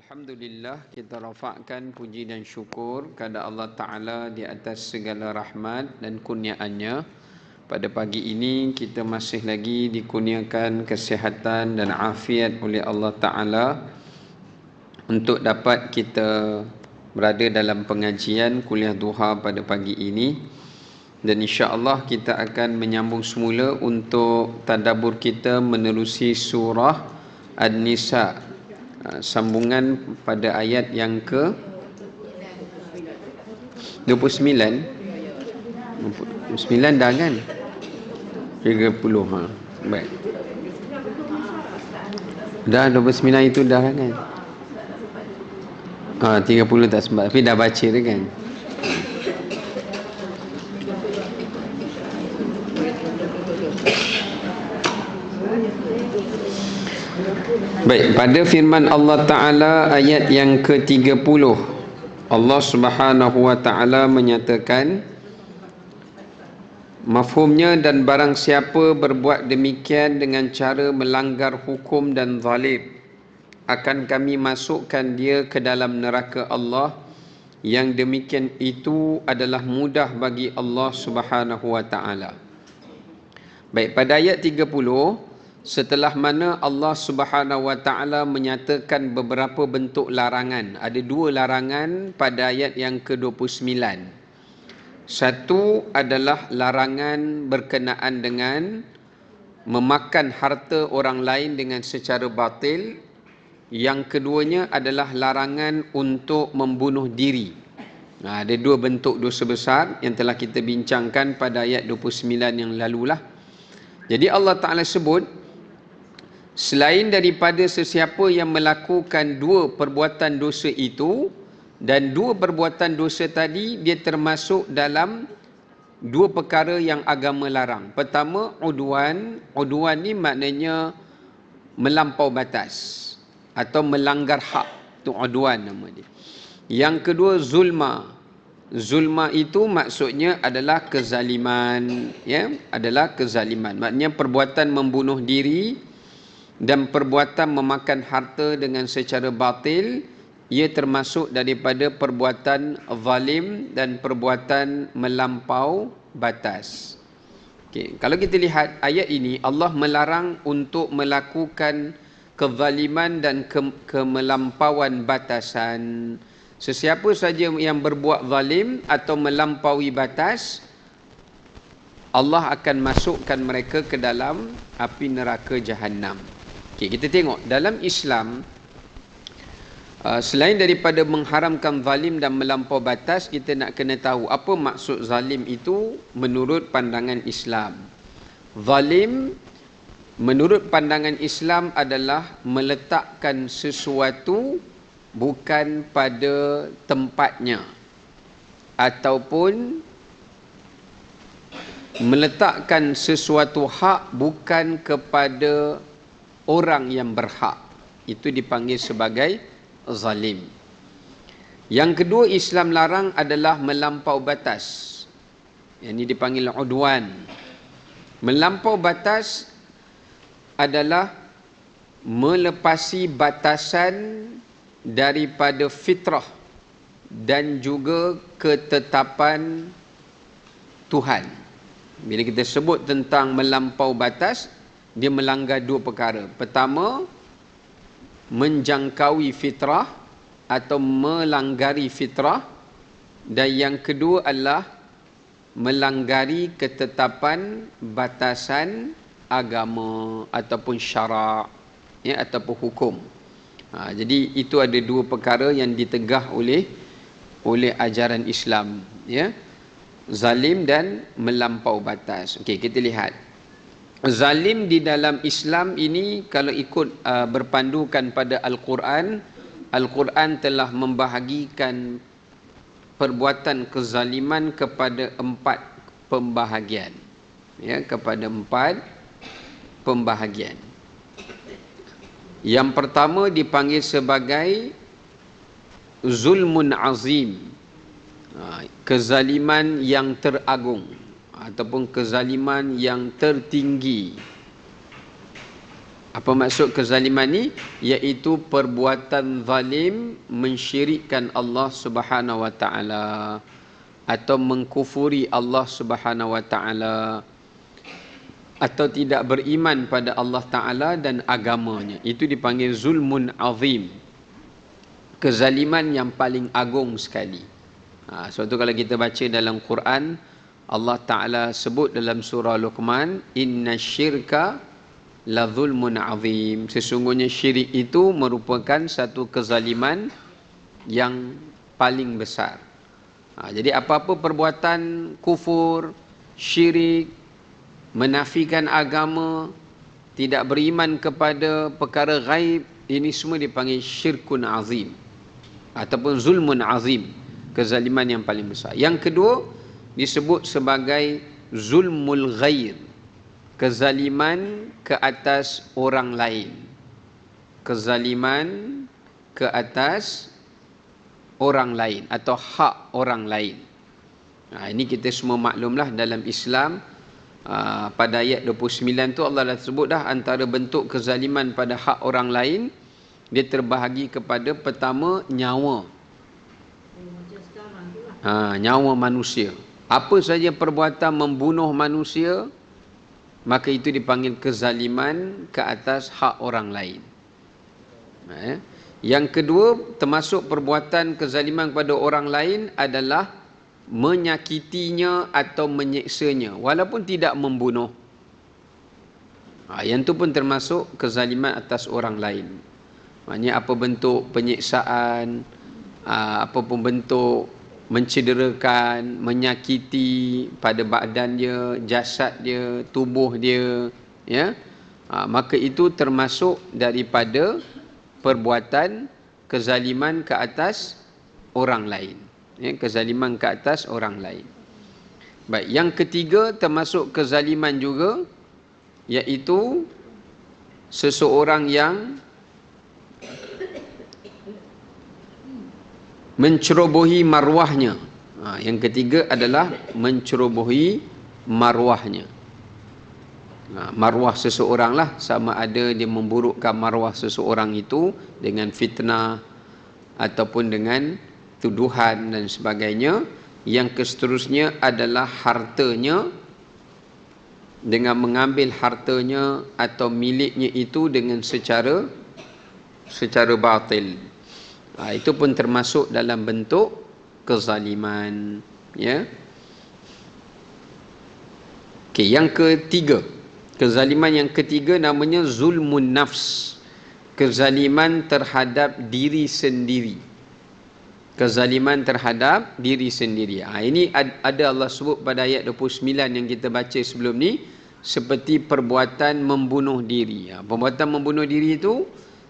Alhamdulillah, kita rafakkan puji dan syukur kepada Allah Ta'ala di atas segala rahmat dan kurniaannya. Pada pagi ini kita masih lagi dikurniakan kesihatan dan afiat oleh Allah Ta'ala untuk dapat kita berada dalam pengajian kuliah duha pada pagi ini. Dan insya-Allah kita akan menyambung semula untuk tadabbur kita menerusi surah An-Nisa. Sambungan pada ayat yang ke 29 dah kan? 30 baik. Dah 29 itu dah kan? 30 tak sempat tapi dah baca dah kan? Baik, pada firman Allah Ta'ala ayat yang ke-30, Allah Subhanahu wa Ta'ala menyatakan, mafhumnya, dan barang siapa berbuat demikian dengan cara melanggar hukum dan zalim, akan kami masukkan dia ke dalam neraka Allah, yang demikian itu adalah mudah bagi Allah Subhanahu wa Ta'ala. Baik, pada ayat 30, setelah mana Allah Subhanahu wa Ta'ala menyatakan beberapa bentuk larangan. Ada dua larangan pada ayat yang ke-29. Satu adalah larangan berkenaan dengan memakan harta orang lain dengan secara batil. Yang keduanya adalah larangan untuk membunuh diri. Ada dua bentuk dosa besar yang telah kita bincangkan pada ayat 29 yang lalulah. Jadi Allah Ta'ala sebut, selain daripada sesiapa yang melakukan dua perbuatan dosa itu, dan dua perbuatan dosa tadi dia termasuk dalam dua perkara yang agama larang. Pertama, udwan. Udwan ni maknanya melampau batas atau melanggar hak. Itu udwan nama dia. Yang kedua, zulma. Zulma itu maksudnya adalah kezaliman, ya, adalah kezaliman. Maknanya perbuatan membunuh diri dan perbuatan memakan harta dengan secara batil, ia termasuk daripada perbuatan zalim dan perbuatan melampau batas. Okey, kalau kita lihat ayat ini, Allah melarang untuk melakukan kezaliman dan kemelampauan batasan. Sesiapa saja yang berbuat zalim atau melampaui batas, Allah akan masukkan mereka ke dalam api neraka Jahannam. Okay, kita tengok dalam Islam, selain daripada mengharamkan zalim dan melampau batas, kita nak kena tahu apa maksud zalim itu menurut pandangan Islam. Zalim menurut pandangan Islam adalah meletakkan sesuatu bukan pada tempatnya, ataupun meletakkan sesuatu hak bukan kepada orang yang berhak. Itu dipanggil sebagai zalim. Yang kedua Islam larang adalah melampau batas. Yang ini dipanggil udwan. Melampau batas adalah melepasi batasan daripada fitrah dan juga ketetapan Tuhan. Bila kita sebut tentang melampau batas, dia melanggar dua perkara. Pertama, menjangkaui fitrah atau melanggari fitrah. Dan yang kedua adalah melanggari ketetapan batasan agama ataupun syarak, ya, ataupun hukum. Jadi itu ada dua perkara yang ditegah oleh ajaran Islam, ya. Zalim dan melampau batas. Okey, kita lihat. Zalim di dalam Islam ini, kalau ikut berpandukan pada Al-Quran, Al-Quran telah membahagikan perbuatan kezaliman kepada 4 pembahagian. Ya, kepada 4 pembahagian. Yang pertama dipanggil sebagai zulmun azim, kezaliman yang teragung ataupun kezaliman yang tertinggi. Apa maksud kezaliman ni? Iaitu perbuatan zalim mensyirikkan Allah Subhanahu wa taala atau mengkufuri Allah Subhanahu wa taala atau tidak beriman pada Allah taala dan agamanya. Itu dipanggil zulmun azim. Kezaliman yang paling agung sekali. Sebab tu kalau kita baca dalam Quran, Allah Ta'ala sebut dalam surah Luqman, inna syirka la zulmun azim. Sesungguhnya syirik itu merupakan satu kezaliman yang paling besar. Jadi apa-apa perbuatan kufur, syirik, menafikan agama, tidak beriman kepada perkara ghaib, ini semua dipanggil syirkun azim ataupun zulmun azim, kezaliman yang paling besar. Yang kedua disebut sebagai zulmul ghair, kezaliman ke atas orang lain. Kezaliman ke atas orang lain atau hak orang lain. Ini kita semua maklumlah dalam Islam. Pada ayat 29 tu Allah dah sebut dah antara bentuk kezaliman pada hak orang lain, dia terbahagi kepada pertama nyawa. Nyawa manusia. Apa saja perbuatan membunuh manusia, maka itu dipanggil kezaliman ke atas hak orang lain. Yang kedua, termasuk perbuatan kezaliman kepada orang lain adalah menyakitinya atau menyeksanya walaupun tidak membunuh. Yang itu pun termasuk kezaliman atas orang lain. Maknanya apa bentuk penyeksaan, apa pun bentuk mencederakan, menyakiti pada badan dia, jasad dia, tubuh dia, ya, maka itu termasuk daripada perbuatan kezaliman ke atas orang lain. Kezaliman ke atas orang lain. Baik, yang ketiga termasuk kezaliman juga, iaitu seseorang yang mencerobohi maruahnya. Yang ketiga adalah mencerobohi maruahnya. Maruah seseorang lah, sama ada dia memburukkan maruah seseorang itu dengan fitnah ataupun dengan tuduhan dan sebagainya. Yang seterusnya adalah hartanya, dengan mengambil hartanya atau miliknya itu dengan secara batil. Itu pun termasuk dalam bentuk kezaliman, ya. Okey, yang ketiga, kezaliman yang ketiga namanya zulmun nafs, kezaliman terhadap diri sendiri. Kezaliman terhadap diri sendiri. Ini ada Allah sebut pada ayat 29 yang kita baca sebelum ni, seperti perbuatan membunuh diri. Perbuatan membunuh diri itu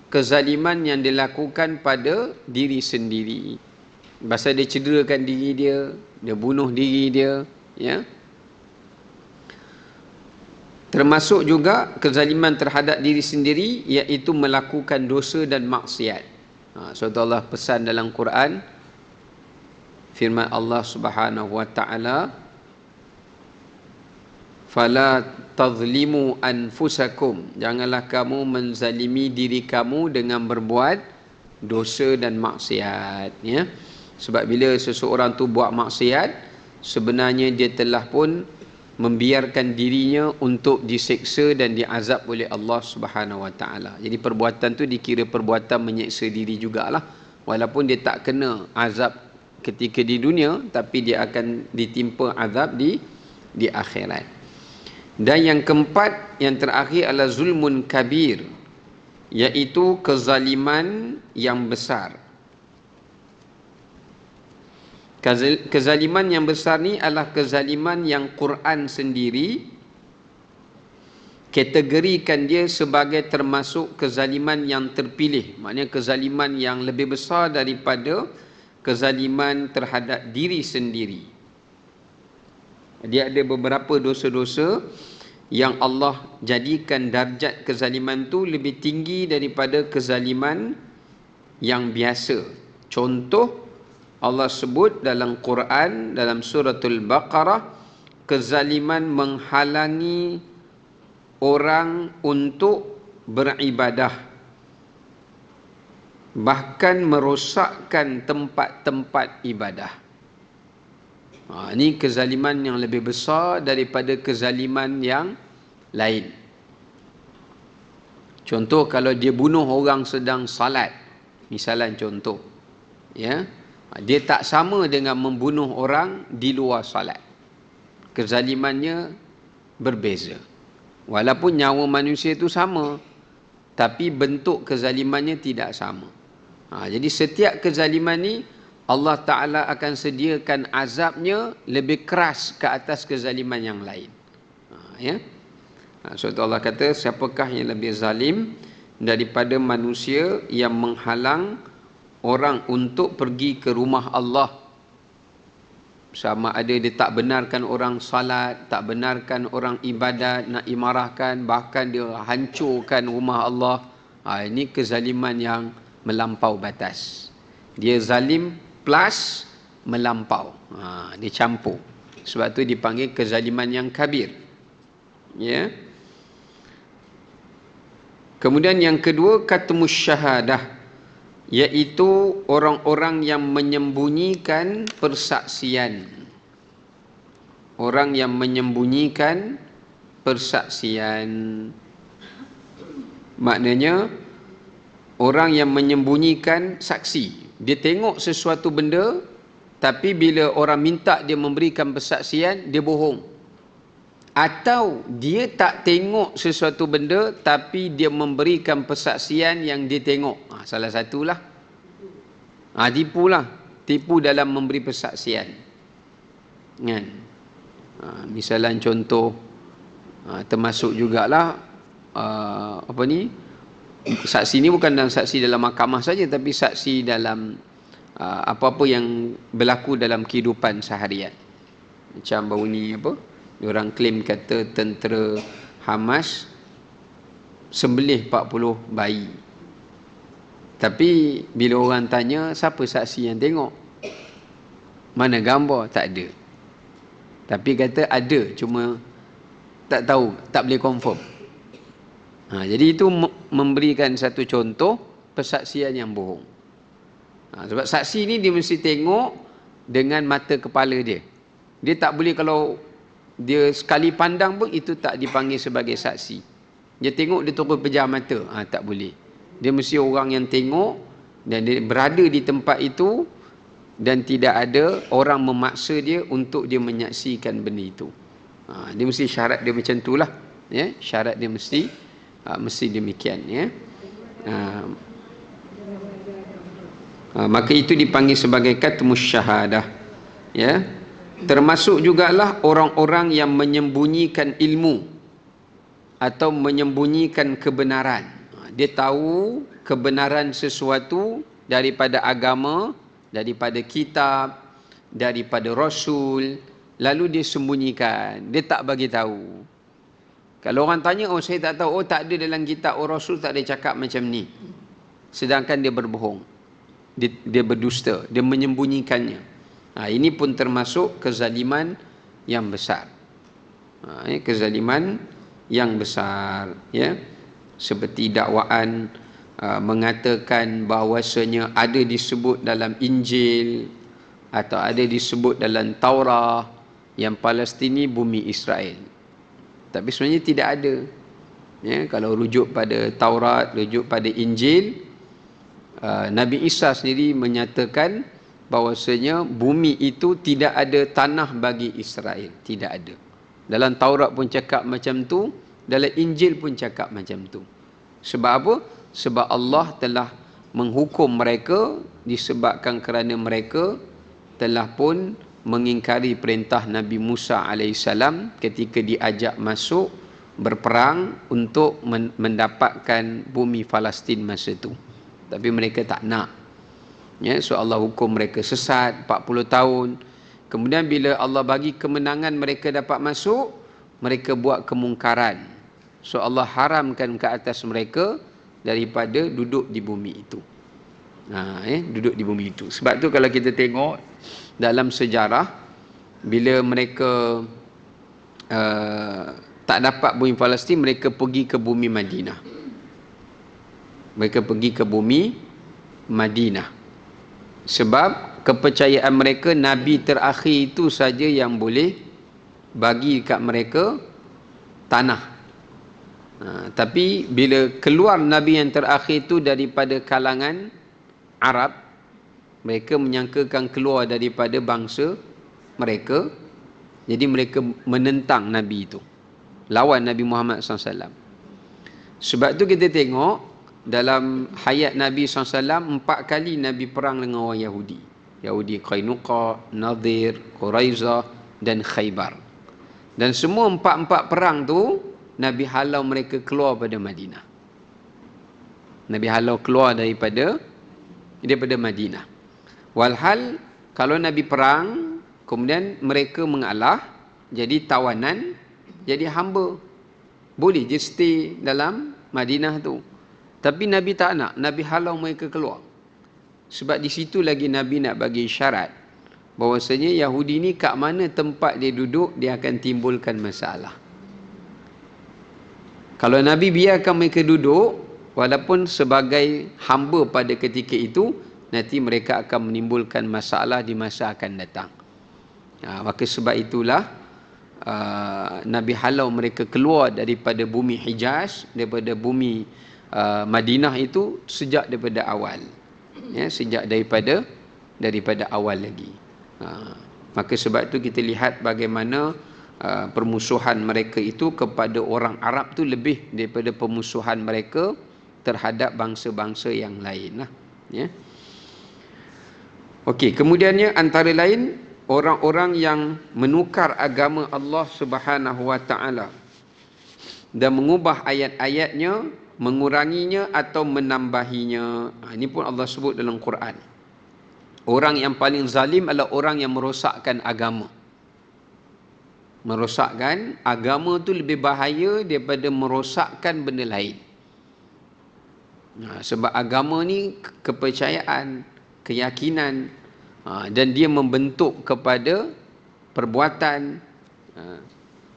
kezaliman yang dilakukan pada diri sendiri. Pasal dia cederakan diri dia, dia bunuh diri dia, ya. Termasuk juga kezaliman terhadap diri sendiri, iaitu melakukan dosa dan maksiat. Sebab Allah pesan dalam Quran, firman Allah Subhanahu wa taala, fala tazlimu anfusakum, janganlah kamu menzalimi diri kamu dengan berbuat dosa dan maksiat, ya. Sebab bila seseorang tu buat maksiat, sebenarnya dia telah pun membiarkan dirinya untuk diseksa dan diazab oleh Allah Subhanahu wa taala. Jadi perbuatan tu dikira perbuatan menyeksa diri jugalah, walaupun dia tak kena azab ketika di dunia, tapi dia akan ditimpa azab di akhirat. Dan yang keempat, yang terakhir adalah zulmun kabir, iaitu kezaliman yang besar. Kezaliman yang besar ni adalah kezaliman yang Quran sendiri kategorikan dia sebagai termasuk kezaliman yang terpilih. Maknanya kezaliman yang lebih besar daripada kezaliman terhadap diri sendiri. Dia ada beberapa dosa-dosa yang Allah jadikan darjat kezaliman tu lebih tinggi daripada kezaliman yang biasa. Contoh, Allah sebut dalam Quran, dalam suratul Baqarah, kezaliman menghalangi orang untuk beribadah, bahkan merosakkan tempat-tempat ibadah. Ini kezaliman yang lebih besar daripada kezaliman yang lain. Contoh, kalau dia bunuh orang sedang salat, misalan contoh, ya, dia tak sama dengan membunuh orang di luar salat. Kezalimannya berbeza. Walaupun nyawa manusia itu sama, tapi bentuk kezalimannya tidak sama. Jadi setiap kezaliman ni Allah Ta'ala akan sediakan azabnya lebih keras ke atas kezaliman yang lain. Ya. Sebab Allah kata, siapakah yang lebih zalim daripada manusia yang menghalang orang untuk pergi ke rumah Allah. Sama ada dia tak benarkan orang salat, tak benarkan orang ibadat, nak imarahkan, bahkan dia hancurkan rumah Allah. Ini kezaliman yang melampau batas. Dia zalim plus melampau. Dia campur. Sebab tu dipanggil kezaliman yang kabir. Ya. Kemudian yang kedua, katmus syahadah, iaitu orang-orang yang menyembunyikan persaksian. Orang yang menyembunyikan persaksian. Maknanya orang yang menyembunyikan saksi. Dia tengok sesuatu benda, tapi bila orang minta dia memberikan persaksian, dia bohong. Atau dia tak tengok sesuatu benda, tapi dia memberikan persaksian yang dia tengok. Salah satulah. Tipulah. Tipu dalam memberi persaksian. Kan? Misalan contoh, termasuk jugalah saksi ni bukan dalam saksi dalam mahkamah saja, tapi saksi dalam apa-apa yang berlaku dalam kehidupan seharian. Macam baru ni diorang claim kata tentera Hamas sembelih 40 bayi. Tapi bila orang tanya, siapa saksi yang tengok? Mana gambar? Tak ada. Tapi kata ada, cuma tak tahu, tak boleh confirm. Jadi itu memberikan satu contoh persaksian yang bohong. Sebab saksi ni dia mesti tengok dengan mata kepala dia. Dia tak boleh, kalau dia sekali pandang pun itu tak dipanggil sebagai saksi. Dia tengok dia terus pejam mata, tak boleh. Dia mesti orang yang tengok dan dia berada di tempat itu dan tidak ada orang memaksa dia untuk dia menyaksikan benda itu. Dia mesti syarat dia macam itulah, ya, syarat dia mesti demikian, ya. Maka itu dipanggil sebagai katmus syahadah, ya. Termasuk jugalah orang-orang yang menyembunyikan ilmu atau menyembunyikan kebenaran. Dia tahu kebenaran sesuatu daripada agama, daripada kitab, daripada Rasul, lalu dia sembunyikan, dia tak bagi tahu. Kalau orang tanya, saya tak tahu, tak ada dalam kitab, Rasul tak ada cakap macam ni. Sedangkan dia berbohong, dia berdusta, dia menyembunyikannya. Ini pun termasuk kezaliman yang besar. Kezaliman yang besar, ya. Seperti dakwaan mengatakan bahawasanya ada disebut dalam Injil atau ada disebut dalam Taurah yang Palestin ni bumi Israel. Tapi sebenarnya tidak ada. Ya, kalau rujuk pada Taurat, rujuk pada Injil, Nabi Isa sendiri menyatakan bahawasanya bumi itu tidak ada tanah bagi Israel. Tidak ada. Dalam Taurat pun cakap macam tu, dalam Injil pun cakap macam tu. Sebab apa? Sebab Allah telah menghukum mereka disebabkan kerana mereka telah pun mengingkari perintah Nabi Musa AS ketika diajak masuk berperang untuk mendapatkan bumi Palestin masa itu. Tapi mereka tak nak. Ya, so Allah hukum mereka sesat 40 tahun. Kemudian bila Allah bagi kemenangan mereka dapat masuk, mereka buat kemungkaran. So Allah haramkan ke atas mereka daripada duduk di bumi itu. Duduk di bumi itu. Sebab tu kalau kita tengok dalam sejarah, bila mereka tak dapat bumi Palestin, mereka pergi ke bumi Madinah. Mereka pergi ke bumi Madinah. Sebab kepercayaan mereka Nabi terakhir itu saja yang boleh bagi kat mereka tanah. Tapi bila keluar Nabi yang terakhir itu daripada kalangan Arab, mereka menyangkakan keluar daripada bangsa mereka. Jadi mereka menentang Nabi itu, lawan Nabi Muhammad SAW. Sebab tu kita tengok dalam hayat Nabi SAW 4 kali Nabi perang dengan orang Yahudi. Yahudi Qainuqa, Nadir, Quraizah dan Khaybar. Dan semua 4 perang tu Nabi halau mereka keluar pada Madinah. Nabi halau keluar daripada Madinah. Walhal kalau Nabi perang, kemudian mereka mengalah, jadi tawanan, jadi hamba, boleh je stay dalam Madinah tu. Tapi Nabi tak nak, Nabi halau mereka keluar. Sebab di situ lagi Nabi nak bagi syarat bahawasanya Yahudi ni kat mana tempat dia duduk, dia akan timbulkan masalah. Kalau Nabi biarkan mereka duduk, walaupun sebagai hamba pada ketika itu, nanti mereka akan menimbulkan masalah di masa akan datang. Maka sebab itulah Nabi halau mereka keluar daripada bumi Hijaz, daripada bumi Madinah itu sejak daripada awal. Sejak daripada awal lagi. Maka sebab itu kita lihat bagaimana permusuhan mereka itu kepada orang Arab tu lebih daripada permusuhan mereka terhadap bangsa-bangsa yang lain lah. Okey, kemudiannya antara lain orang-orang yang menukar agama Allah Subhanahu wa taala dan mengubah ayat-ayatnya, menguranginya atau menambahinya. Ini pun Allah sebut dalam Quran. Orang yang paling zalim adalah orang yang merosakkan agama. Merosakkan agama tu lebih bahaya daripada merosakkan benda lain. Sebab agama ni kepercayaan, keyakinan, dan dia membentuk kepada perbuatan.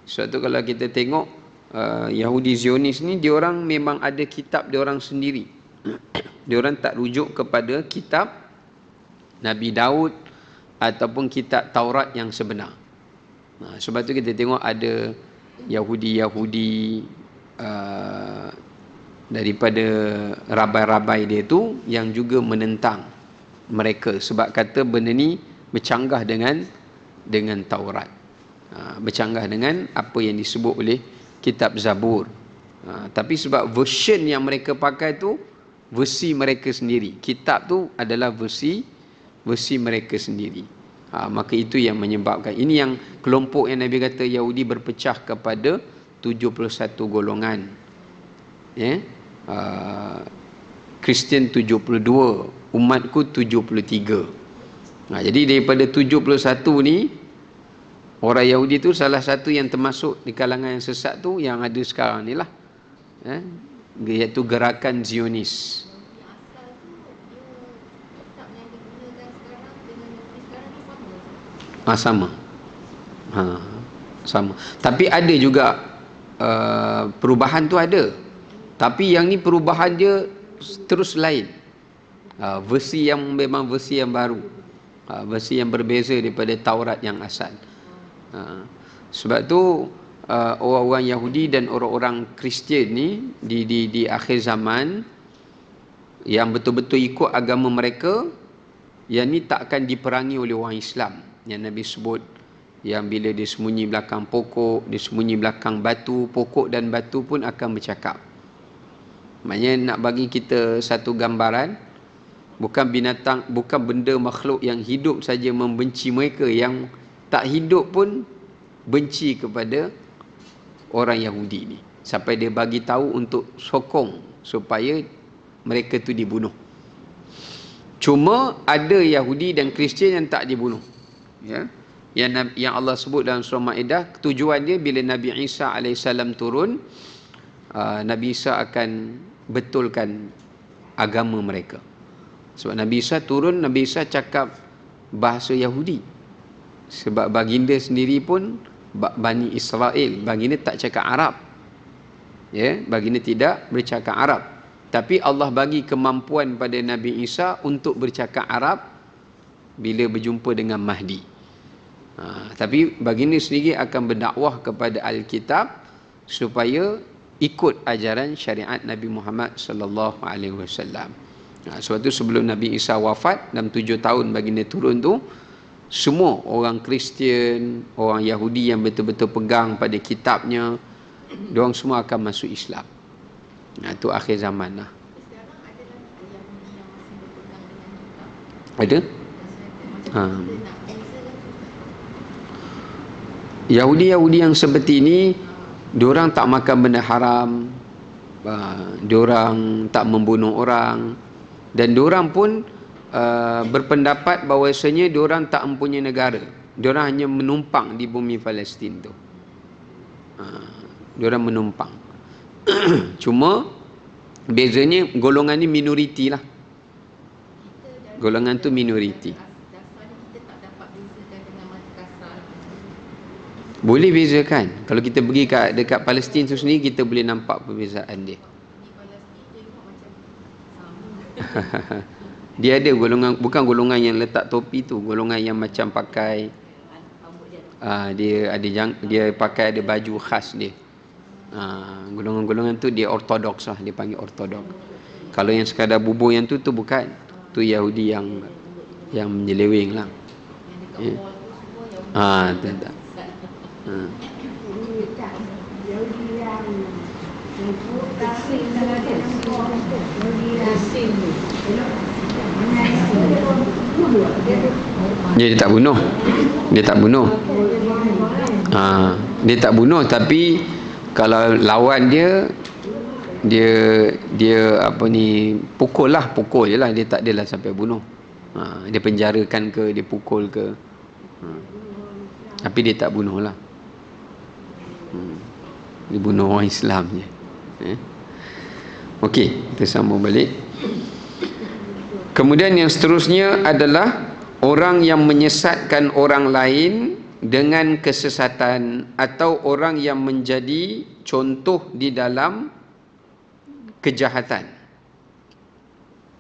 Sebab tu kalau kita tengok Yahudi Zionis ni, diorang memang ada kitab diorang sendiri. Diorang tak rujuk kepada kitab Nabi Daud ataupun kitab Taurat yang sebenar. Sebab tu kita tengok ada Yahudi daripada rabai-rabai dia tu yang juga menentang mereka sebab kata benda ni bercanggah dengan Taurat, bercanggah dengan apa yang disebut oleh kitab Zabur. Tapi sebab version yang mereka pakai tu versi mereka sendiri, kitab tu adalah versi mereka sendiri. Maka itu yang menyebabkan ini yang kelompok yang Nabi kata Yahudi berpecah kepada 71 golongan. Kristian 72, umatku 73. Jadi daripada 71 ni, orang Yahudi tu salah satu yang termasuk di kalangan yang sesat tu yang ada sekarang ni lah, iaitu gerakan Zionis. Sama. Sama. Tapi ada juga perubahan tu ada. Tapi yang ni perubahan dia terus lain. Versi yang memang versi yang baru. Versi yang berbeza daripada Taurat yang asal. Sebab tu orang-orang Yahudi dan orang-orang Kristian ni di akhir zaman yang betul-betul ikut agama mereka, yang ni tak akan diperangi oleh orang Islam. Yang Nabi sebut, yang bila dia sembunyi belakang pokok, dia sembunyi belakang batu, pokok dan batu pun akan bercakap. Maknanya nak bagi kita satu gambaran, bukan binatang, bukan benda makhluk yang hidup saja membenci mereka, yang tak hidup pun benci kepada orang Yahudi ni, sampai dia bagi tahu untuk sokong supaya mereka tu dibunuh. Cuma ada Yahudi dan Kristian yang tak dibunuh, yang Allah sebut dalam surah Maidah. Tujuan dia bila Nabi Isa AS turun, Nabi Isa akan betulkan agama mereka. Sebab Nabi Isa turun, Nabi Isa cakap bahasa Yahudi. Sebab baginda sendiri pun Bani Israel, baginda tak cakap Arab. Baginda tidak bercakap Arab. Tapi Allah bagi kemampuan pada Nabi Isa untuk bercakap Arab bila berjumpa dengan Mahdi. Tapi baginda sendiri akan berdakwah kepada Alkitab supaya ikut ajaran syariat Nabi Muhammad sallallahu alaihi wasallam. Sebab tu sebelum Nabi Isa wafat dalam 7 tahun baginda turun tu, semua orang Kristian, orang Yahudi yang betul-betul pegang pada kitabnya, diorang semua akan masuk Islam. Itu akhir zaman lah. Ada? Yahudi yang seperti ini, diorang tak makan benda haram, diorang tak membunuh orang, dan diorang pun berpendapat bahawasanya diorang tak mempunyai negara. Diorang hanya menumpang di bumi Palestin tu. Diorang menumpang. Cuma bezanya golongan ni minoriti lah. Golongan tu minoriti. Boleh bezakan. Kalau kita pergi dekat Palestin tu sendiri, kita boleh nampak perbezaan dia. Dia ada golongan, bukan golongan yang letak topi tu, golongan yang macam pakai dia pakai ada baju khas dia. Golongan-golongan tu dia ortodoks lah, dia panggil ortodoks. Kalau yang sekadar bubur yang tu bukan. Tu Yahudi yang menyeleweng lah. Tak. Dia tak bunuh. Dia tak bunuh, tapi kalau lawan dia apa ni, pukul je lah. Dia tak adalah sampai bunuh. Dia penjarakan ke, dia pukul ke. Tapi dia tak bunuh lah. Dia bunuh orang Islam je. Okey, kita sambung balik. Kemudian yang seterusnya adalah orang yang menyesatkan orang lain dengan kesesatan, atau orang yang menjadi contoh di dalam kejahatan.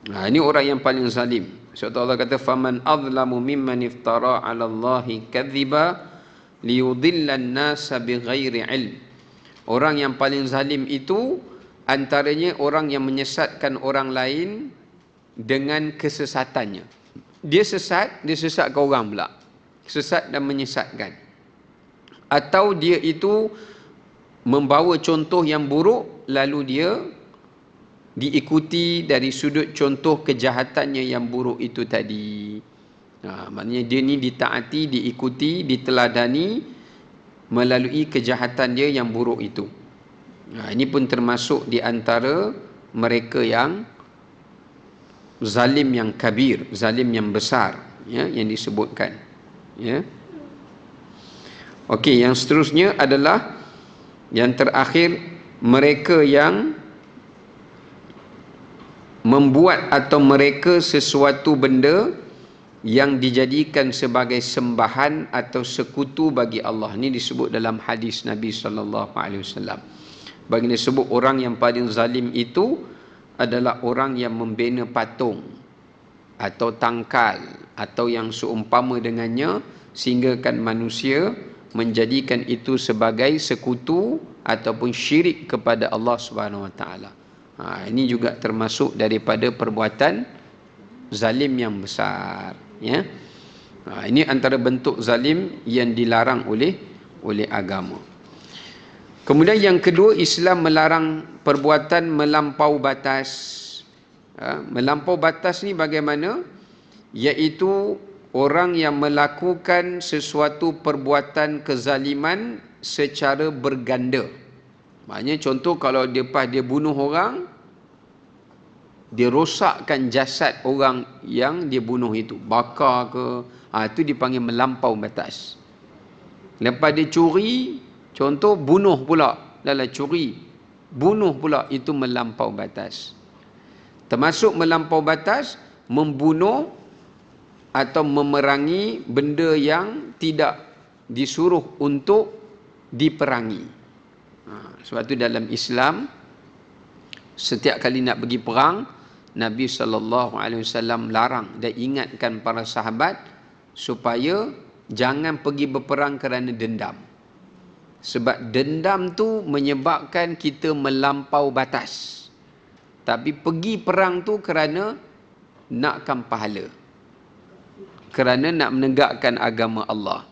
Ini orang yang paling zalim. Sebab Allah kata, faman azlamu mimman iftara 'ala Allahi kadhiba liyudillan nasa bighairi ilm. Orang yang paling zalim itu antaranya orang yang menyesatkan orang lain dengan kesesatannya. Dia sesat ke orang pula. Sesat dan menyesatkan. Atau dia itu membawa contoh yang buruk, lalu dia diikuti dari sudut contoh kejahatannya yang buruk itu tadi. Maknanya dia ni ditaati, diikuti, diteladani melalui kejahatan dia yang buruk itu. Ini pun termasuk di antara mereka yang zalim yang kabir, zalim yang besar, yang disebutkan. Okey, yang seterusnya adalah yang terakhir, mereka yang membuat atau mereka sesuatu benda yang dijadikan sebagai sembahan atau sekutu bagi Allah. Ini disebut dalam hadis Nabi sallallahu alaihi wasallam. Baginda sebut orang yang paling zalim itu adalah orang yang membina patung atau tangkal atau yang seumpama dengannya, sehinggakan manusia menjadikan itu sebagai sekutu ataupun syirik kepada Allah Subhanahu Wa Taala. Ini juga termasuk daripada perbuatan zalim yang besar. Ini antara bentuk zalim yang dilarang oleh agama. Kemudian yang kedua, Islam melarang perbuatan melampau batas. Melampau batas ni bagaimana? Iaitu orang yang melakukan sesuatu perbuatan kezaliman secara berganda. Maknanya contoh, kalau dia bunuh orang, dia rosakkan jasad orang yang dia bunuh itu, bakar ke, itu dipanggil melampau batas. Lepas dia curi, contoh bunuh pula, curi, bunuh pula, itu melampau batas. Termasuk melampau batas membunuh atau memerangi benda yang tidak disuruh untuk diperangi. Sebab itu dalam Islam, Setiap kali nak pergi perang, Nabi SAW larang dan ingatkan para sahabat supaya jangan pergi berperang kerana dendam. Sebab dendam tu menyebabkan kita melampau batas. Tapi pergi perang tu kerana nakkan pahala. Kerana nak menegakkan agama Allah.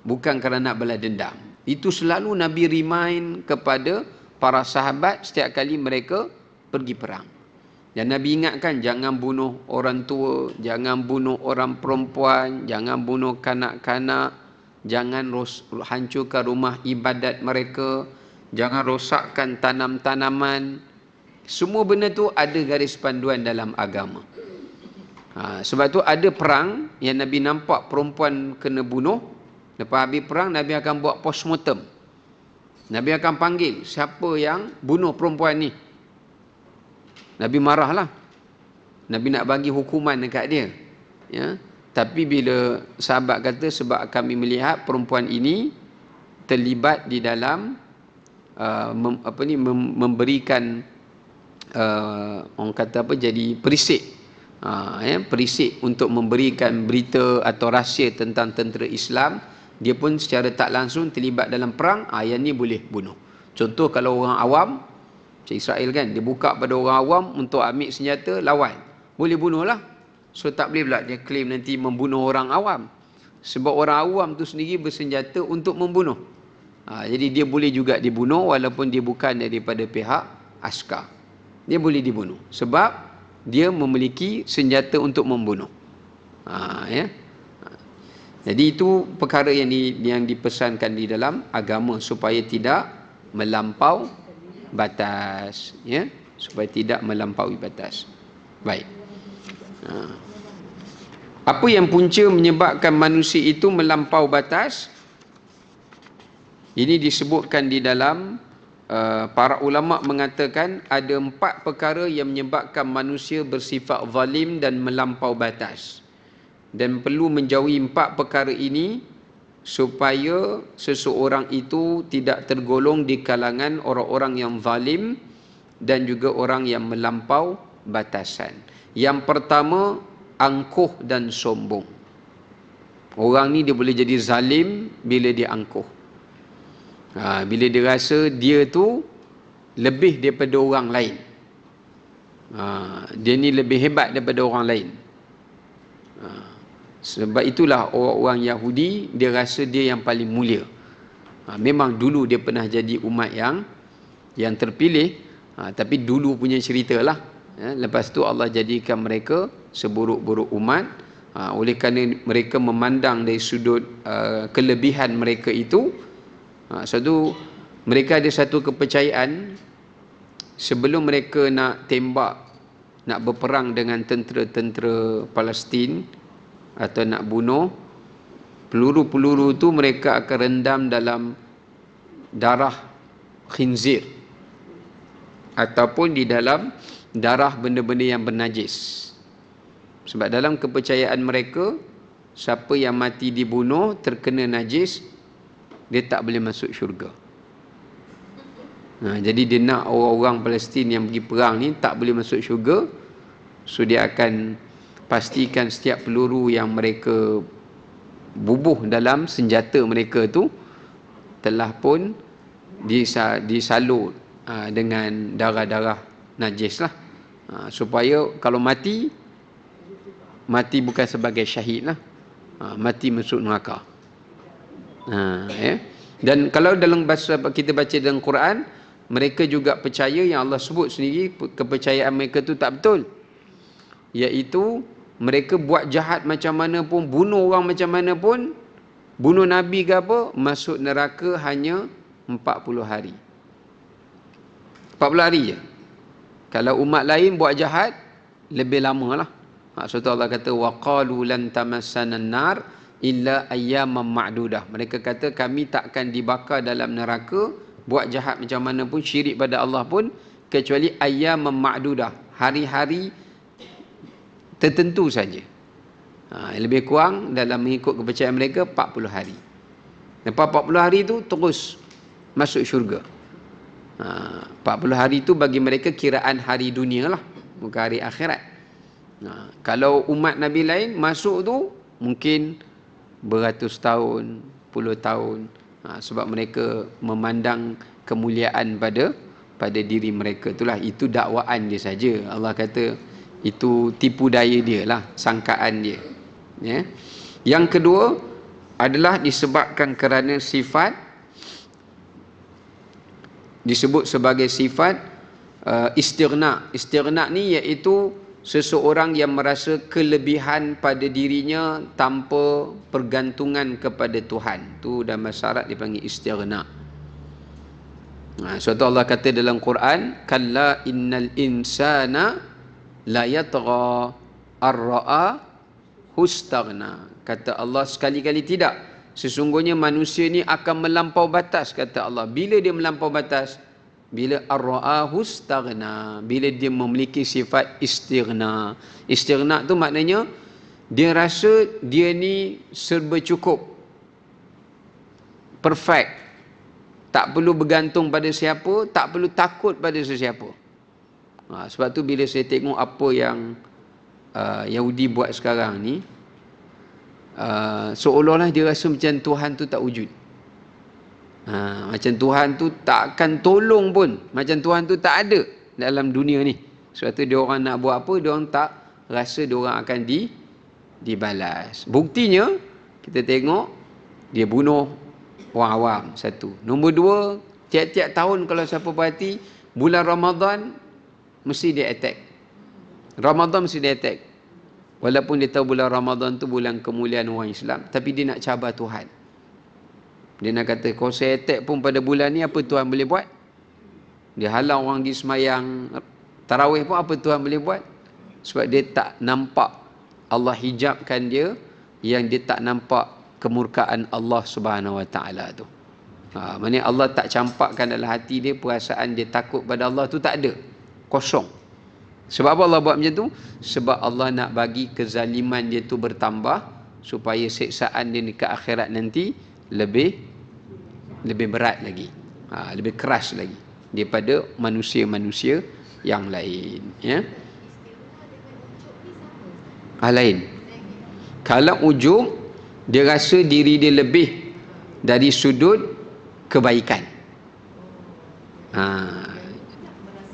Bukan kerana nak balas dendam. Itu selalu Nabi remind kepada para sahabat setiap kali mereka pergi perang. Dan Nabi ingatkan jangan bunuh orang tua, jangan bunuh orang perempuan, jangan bunuh kanak-kanak, jangan hancurkan rumah ibadat mereka, jangan rosakkan tanam-tanaman. Semua benda tu ada garis panduan dalam agama. Sebab tu ada perang yang Nabi nampak perempuan kena bunuh. Lepas habis perang, Nabi akan buat postmortem. Nabi akan panggil siapa yang bunuh perempuan ni. Nabi marahlah. Nabi nak bagi hukuman dekat dia. Ya. Tapi bila sahabat kata sebab kami melihat perempuan ini terlibat di dalam memberikan orang kata apa, jadi perisik. Perisik untuk memberikan berita atau rahsia tentang tentera Islam. Dia pun secara tak langsung terlibat dalam perang. Yang ni boleh bunuh. Contoh kalau orang awam, macam Israel kan, dia buka pada orang awam untuk ambil senjata lawan, boleh bunuh lah. So tak boleh pula dia claim nanti membunuh orang awam. Sebab orang awam tu sendiri bersenjata untuk membunuh. Jadi dia boleh juga dibunuh walaupun dia bukan daripada pihak askar. Dia boleh dibunuh sebab dia memiliki senjata untuk membunuh. Ya. Jadi itu perkara yang dipesankan di dalam agama supaya tidak melampau batas, ya, supaya tidak melampaui batas. Baik. Apa yang punca menyebabkan manusia itu melampau batas? Ini disebutkan di dalam para ulama mengatakan ada 4 perkara yang menyebabkan manusia bersifat zalim dan melampau batas. Dan perlu menjauhi 4 perkara ini supaya seseorang itu tidak tergolong di kalangan orang-orang yang zalim dan juga orang yang melampau batasan. Yang pertama, angkuh dan sombong. Orang ni dia boleh jadi zalim bila dia angkuh. Bila dia rasa dia tu lebih daripada orang lain. Dia ni lebih hebat daripada orang lain. Sebab itulah orang-orang Yahudi dia rasa dia yang paling mulia. Memang dulu dia pernah jadi umat yang terpilih, tapi dulu punya cerita lah. Lepas tu Allah jadikan mereka seburuk-buruk umat. Oleh kerana mereka memandang dari sudut kelebihan mereka itu, mereka ada satu kepercayaan sebelum mereka nak tembak, nak berperang dengan tentera-tentera Palestin atau nak bunuh, peluru-peluru tu mereka akan rendam dalam darah khinzir ataupun di dalam darah benda-benda yang bernajis. Sebab dalam kepercayaan mereka, siapa yang mati dibunuh terkena najis, dia tak boleh masuk syurga. Jadi dia nak orang-orang Palestin yang pergi perang ni tak boleh masuk syurga. So dia akan pastikan setiap peluru yang mereka bubuh dalam senjata mereka tu telah pun disalur dengan darah-darah najis lah. Supaya kalau mati bukan sebagai syahid lah. Mati masuk neraka. Ya. Dan kalau dalam bahasa kita baca dalam Quran, mereka juga percaya yang Allah sebut sendiri kepercayaan mereka tu tak betul. Iaitu mereka buat jahat macam mana pun, bunuh orang macam mana pun, bunuh Nabi ke apa, masuk neraka hanya 40 hari. 40 hari je. Kalau umat lain buat jahat, lebih lama lah. Maksudnya Allah kata, وَقَالُوا لَنْ تَمَسَّنَا النَّارِ إِلَّا أَيَّامًا مَعْدُودَةً. Mereka kata kami takkan dibakar dalam neraka, buat jahat macam mana pun, syirik pada Allah pun, kecuali ayyaman ma'dudah, hari-hari tertentu saja. Lebih kurang dalam mengikut kepercayaan mereka 40 hari. Lepas 40 hari tu terus masuk syurga. 40 hari itu bagi mereka kiraan hari dunia lah, bukan hari akhirat. Kalau umat Nabi lain masuk tu mungkin beratus tahun, puluh tahun. Sebab mereka memandang kemuliaan pada diri mereka. Itulah, itu dakwaan dia saja. Allah kata itu tipu daya dia lah, sangkaan dia. Ya. Yang kedua adalah disebabkan kerana sifat, disebut sebagai sifat istighna. Istighna ni iaitu seseorang yang merasa kelebihan pada dirinya tanpa pergantungan kepada Tuhan. Tu dalam syarat dipanggil istighna. Suatu Allah kata dalam Quran, kalla innal insana la yatgha ar-ra'a hustaghna. Kata Allah, sekali-kali tidak, sesungguhnya manusia ni akan melampau batas, kata Allah. Bila dia melampau batas? Bila ar-ra'ahu staghna, bila dia memiliki sifat istighna. Istighna tu maknanya dia rasa dia ni serba cukup, perfect, tak perlu bergantung pada siapa, tak perlu takut pada sesiapa. Sebab tu bila saya tengok apa yang Yahudi buat sekarang ni, seolah-olah dia rasa macam Tuhan tu tak wujud. Macam Tuhan tu tak akan tolong pun, macam Tuhan tu tak ada dalam dunia ni. Sebab tu dia orang nak buat apa, dia orang tak rasa dia orang akan dibalas. Buktinya kita tengok dia bunuh orang awam, satu. Nombor dua, tiap-tiap tahun kalau siapa perhati, bulan Ramadan mesti dia attack. Ramadan mesti dia attack. Walaupun dia tahu bulan Ramadan tu bulan kemuliaan orang Islam, tapi dia nak cabar Tuhan. Dia nak kata, kalau saya attack pun pada bulan ni, apa Tuhan boleh buat? Dia halang orang pergi semayang tarawih pun, apa Tuhan boleh buat? Sebab dia tak nampak, Allah hijabkan dia, yang dia tak nampak kemurkaan Allah Subhanahu Wa Taala tu. Maksudnya Allah tak campakkan dalam hati dia perasaan dia takut pada Allah tu, tak ada. Kosong. Sebab apa Allah buat macam tu? Sebab Allah nak bagi kezaliman dia tu bertambah, supaya siksaan dia dekat akhirat nanti lebih berat lagi, lebih keras lagi daripada manusia-manusia yang lain. Ya, lain. Kalau ujub, dia rasa diri dia lebih dari sudut kebaikan.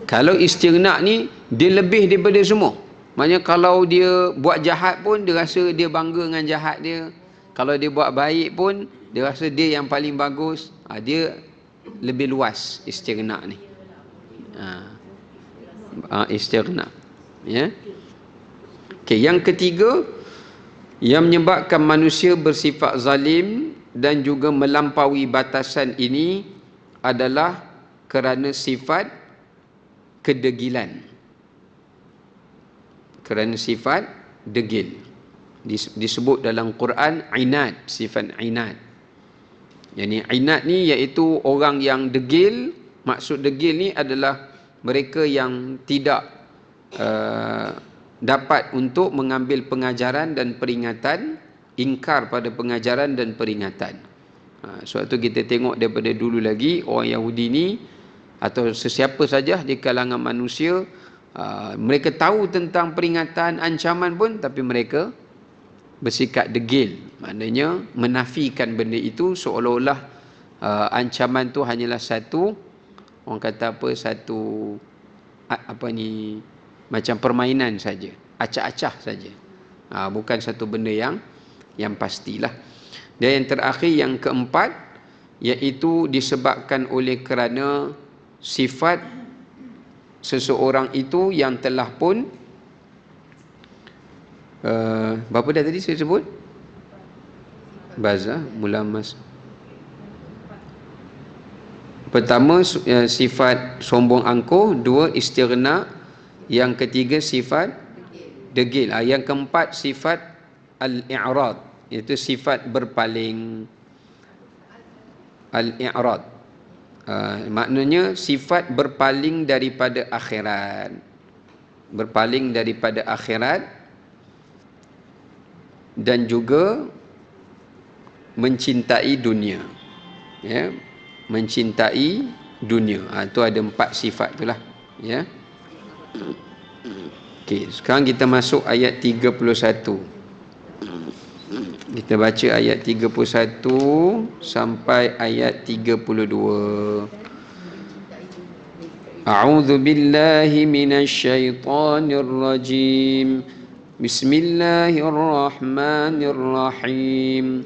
Kalau istighna ni, dia lebih daripada semua. Maknanya kalau dia buat jahat pun, dia rasa dia bangga dengan jahat dia. Kalau dia buat baik pun, dia rasa dia yang paling bagus. Dia lebih luas istighna ni. Istighna. Ya. Okey, yang ketiga yang menyebabkan manusia bersifat zalim dan juga melampaui batasan ini adalah kerana sifat kedegilan. Kerana sifat degil. Disebut dalam Quran inad, sifat inad. Yani inad ni iaitu orang yang degil. Maksud degil ni adalah mereka yang tidak dapat untuk mengambil pengajaran dan peringatan, ingkar pada pengajaran dan peringatan. Sebab tu kita tengok daripada dulu lagi, orang Yahudi ni atau sesiapa saja di kalangan manusia, mereka tahu tentang peringatan, ancaman pun, tapi mereka bersikap degil. Maknanya menafikan benda itu, seolah-olah ancaman tu hanyalah satu, orang kata apa, satu macam permainan saja, acah-acah saja, bukan satu benda yang pastilah. Dan yang terakhir, yang keempat, iaitu disebabkan oleh kerana sifat seseorang itu yang telah pun berapa dah tadi saya sebut? Baza, mulamas. Pertama, sifat sombong angkuh. Dua, istighna. Yang ketiga, sifat degil. Yang keempat, sifat al-i'rad, iaitu sifat berpaling. Al-i'rad, maknanya sifat berpaling daripada akhirat. Berpaling daripada akhirat dan juga mencintai dunia. Ya, mencintai dunia. Itu ada 4 sifat itulah. Ya. Okey, sekarang kita masuk ayat 31. Kita baca ayat 31 sampai ayat 32. A'udzu billahi minasy syaithanir rajim. Bismillahirrahmanirrahim.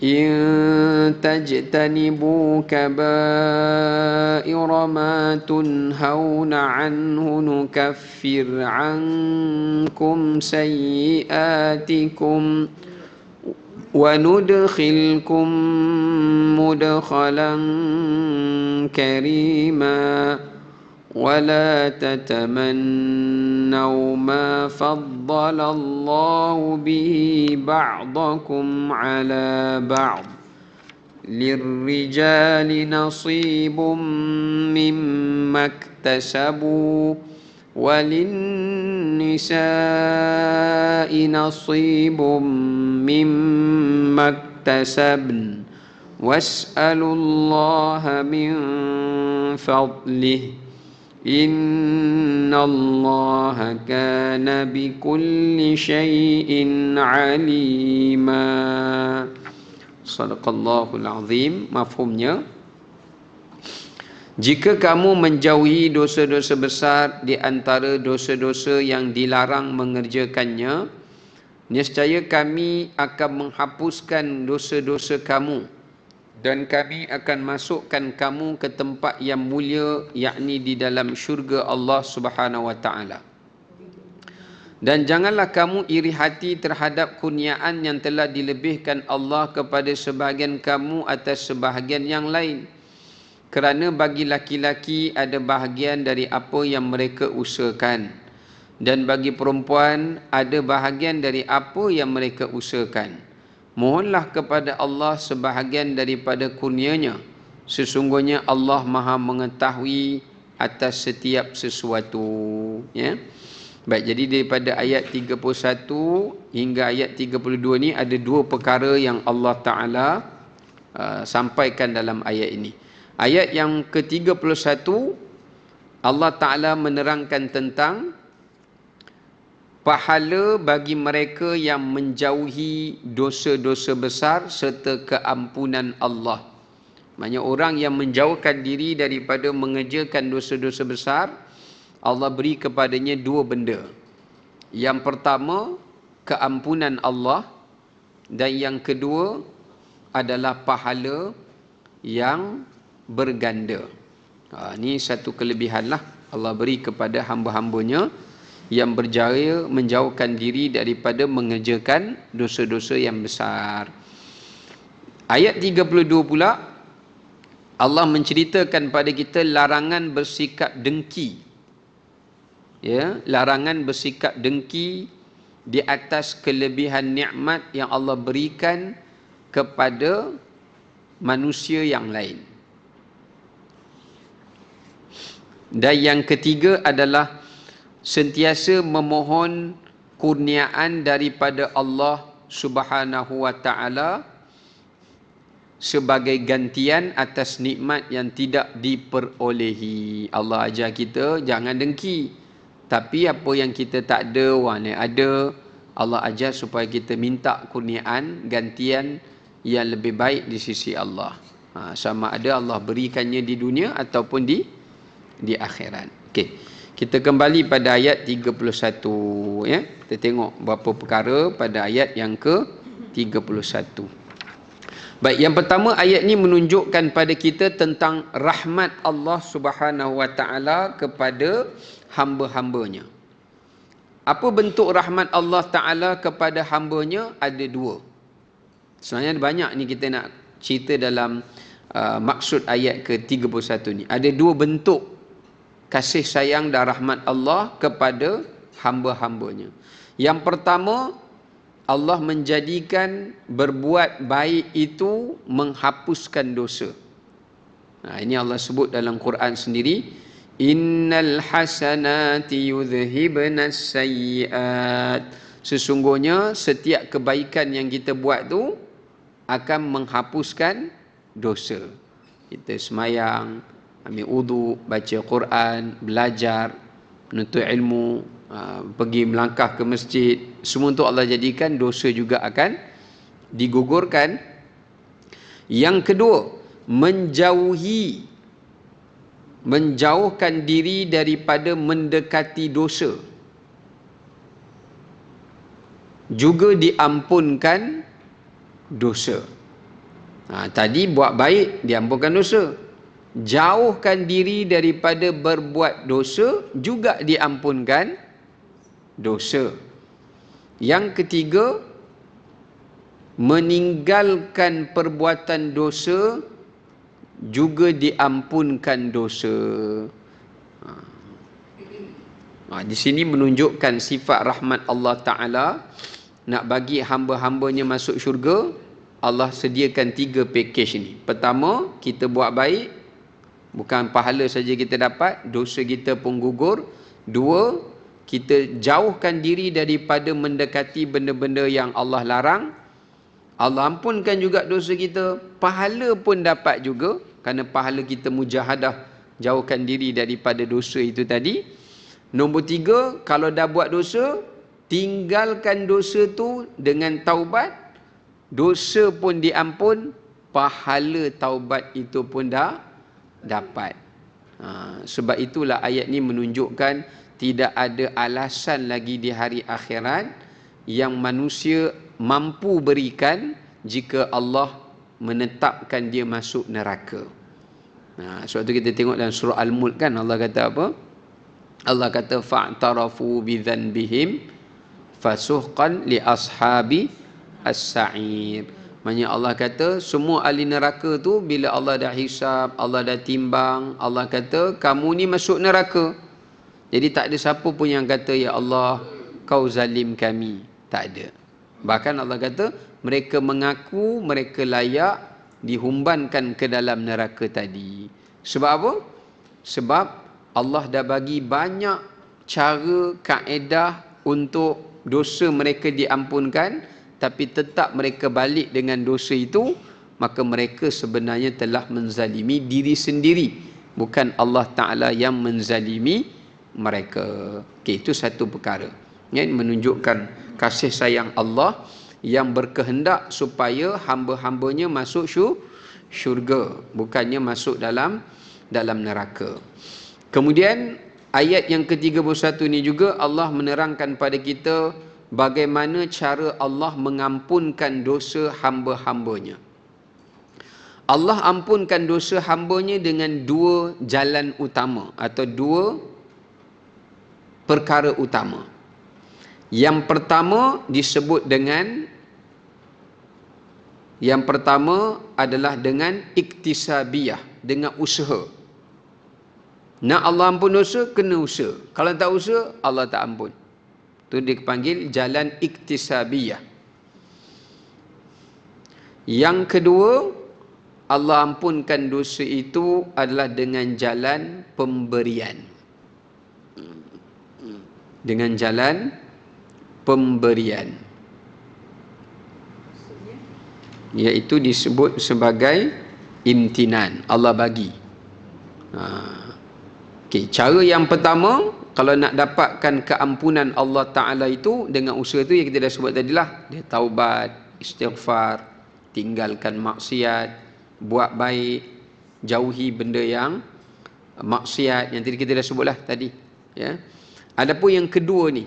In tajtanibu kabaira ma tunhauna anhu nukaffir ankum sayyi'atikum wa nudkhilkum mudkhalan karima ولا تتمنوا ما فضل الله به بعضكم على بعض للرجال نصيب مما اكتسبوا وللنساء نصيب مما اكتسبن واسألوا الله من فضله Innallaha kana bikulli syai'in alima. Sadaqallahul azim. Mafhumnya, jika kamu menjauhi dosa-dosa besar di antara dosa-dosa yang dilarang mengerjakannya, nescaya kami akan menghapuskan dosa-dosa kamu dan kami akan masukkan kamu ke tempat yang mulia, yakni di dalam syurga Allah Subhanahu wa taala. Dan janganlah kamu iri hati terhadap kurniaan yang telah dilebihkan Allah kepada sebahagian kamu atas sebahagian yang lain. Kerana bagi laki-laki ada bahagian dari apa yang mereka usahakan, dan bagi perempuan ada bahagian dari apa yang mereka usahakan. Mohonlah kepada Allah sebahagian daripada kurnianya. Sesungguhnya Allah Maha mengetahui atas setiap sesuatu. Ya. Baik, jadi daripada ayat 31 hingga ayat 32 ni ada 2 perkara yang Allah Ta'ala sampaikan dalam ayat ini. Ayat yang ke-31, Allah Ta'ala menerangkan tentang pahala bagi mereka yang menjauhi dosa-dosa besar serta keampunan Allah. Maksudnya orang yang menjauhkan diri daripada mengerjakan dosa-dosa besar, Allah beri kepadanya 2 benda. Yang pertama, keampunan Allah, dan yang kedua adalah pahala yang berganda. Ini satu kelebihan lah Allah beri kepada hamba-hambanya yang berjaya menjauhkan diri daripada mengerjakan dosa-dosa yang besar. Ayat 32 pula, Allah menceritakan pada kita larangan bersikap dengki. Ya, larangan bersikap dengki di atas kelebihan nikmat yang Allah berikan kepada manusia yang lain. Dan yang ketiga adalah sentiasa memohon kurniaan daripada Allah Subhanahu wa taala sebagai gantian atas nikmat yang tidak diperolehi. Allah ajar kita jangan dengki. Tapi apa yang kita tak ada, orang lain ada, Allah ajar supaya kita minta kurniaan, gantian yang lebih baik di sisi Allah. Sama ada Allah berikannya di dunia ataupun di akhirat. Okey. Kita kembali pada ayat 31, ya. Kita tengok beberapa perkara pada ayat yang ke-31. Baik, yang pertama, ayat ni menunjukkan pada kita tentang rahmat Allah Subhanahu wa taala kepada hamba-hambanya. Apa bentuk rahmat Allah Taala kepada hambanya? Ada 2. Sebenarnya banyak ni kita nak cerita dalam maksud ayat ke-31 ni. Ada 2 bentuk kasih sayang dan rahmat Allah kepada hamba-hambanya. Yang pertama, Allah menjadikan berbuat baik itu menghapuskan dosa. Ini Allah sebut dalam Quran sendiri, innal hasanati yudhhibnas sayyiat. Sesungguhnya setiap kebaikan yang kita buat tu akan menghapuskan dosa. Kita semayang, ambil wudu, baca Quran, belajar, menuntut ilmu, pergi melangkah ke masjid, semua untuk Allah jadikan, dosa juga akan digugurkan. Yang kedua, menjauhkan diri daripada mendekati dosa, juga diampunkan dosa. Tadi buat baik, diampunkan dosa. Jauhkan diri daripada berbuat dosa, juga diampunkan dosa. Yang ketiga, meninggalkan perbuatan dosa, juga diampunkan dosa. Di sini menunjukkan sifat rahmat Allah Ta'ala. Nak bagi hamba-hambanya masuk syurga, Allah sediakan 3 pakej ni. Pertama, kita buat baik, bukan pahala saja kita dapat, dosa kita pun gugur. 2, kita jauhkan diri daripada mendekati benda-benda yang Allah larang. Allah ampunkan juga dosa kita, pahala pun dapat juga, kerana pahala kita mujahadah jauhkan diri daripada dosa itu tadi. Nombor 3, kalau dah buat dosa, tinggalkan dosa tu dengan taubat, dosa pun diampun, pahala taubat itu pun dah dapat. Sebab itulah ayat ni menunjukkan tidak ada alasan lagi di hari akhirat yang manusia mampu berikan jika Allah menetapkan dia masuk neraka. Sebab tu kita tengok dalam surah Al-Mulk kan, Allah kata apa? Allah kata fa'tarafu bidzanbihim fasuhqan li ashabi as-sa'ir. Maksudnya Allah kata semua ahli neraka tu bila Allah dah hisab, Allah dah timbang, Allah kata kamu ni masuk neraka. Jadi tak ada siapa pun yang kata ya Allah kau zalim kami, tak ada. Bahkan Allah kata mereka mengaku mereka layak dihumbankan ke dalam neraka tadi. Sebab apa? Sebab Allah dah bagi banyak cara, kaedah untuk dosa mereka diampunkan, tapi tetap mereka balik dengan dosa itu, maka mereka sebenarnya telah menzalimi diri sendiri, bukan Allah Ta'ala yang menzalimi mereka. Itu satu perkara yang menunjukkan kasih sayang Allah yang berkehendak supaya hamba-hambanya masuk syurga, bukannya masuk dalam neraka. Kemudian ayat yang ke-31 ni juga Allah menerangkan pada kita bagaimana cara Allah mengampunkan dosa hamba-hambanya. Allah ampunkan dosa hambanya dengan 2 jalan utama atau 2 perkara utama. Yang pertama disebut dengan, yang pertama adalah dengan iktisabiyah, dengan usaha. Nak Allah ampun dosa, kena usaha. Kalau tak usaha, Allah tak ampun. Itu dipanggil jalan iktisabiyah. Yang kedua, Allah ampunkan dosa itu adalah dengan jalan pemberian. Dengan jalan pemberian. Iaitu disebut sebagai imtinan. Allah bagi. Cara yang pertama, kalau nak dapatkan keampunan Allah Ta'ala itu dengan usaha itu yang kita dah sebut tadilah. Dia taubat, istighfar, tinggalkan maksiat, buat baik, jauhi benda yang maksiat yang tadi kita dah sebutlah tadi. Ya. Adapun yang kedua ni,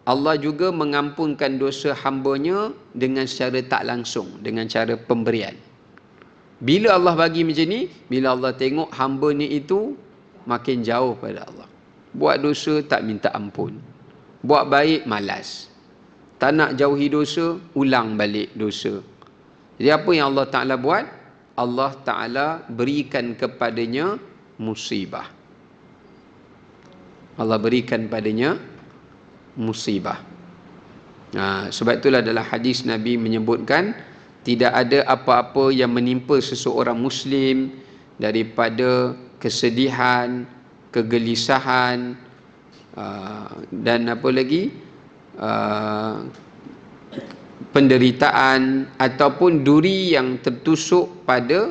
Allah juga mengampunkan dosa hambanya dengan secara tak langsung, dengan cara pemberian. Bila Allah bagi macam ni, bila Allah tengok hamba ni itu makin jauh pada Allah, buat dosa tak minta ampun, buat baik malas, tak nak jauhi dosa, ulang balik dosa. Jadi apa yang Allah Ta'ala buat? Allah Ta'ala berikan kepadanya musibah. Allah berikan padanya musibah. Sebab itulah dalam hadis Nabi menyebutkan tidak ada apa-apa yang menimpa seseorang Muslim daripada kesedihan, kegelisahan, dan apa lagi, penderitaan ataupun duri yang tertusuk pada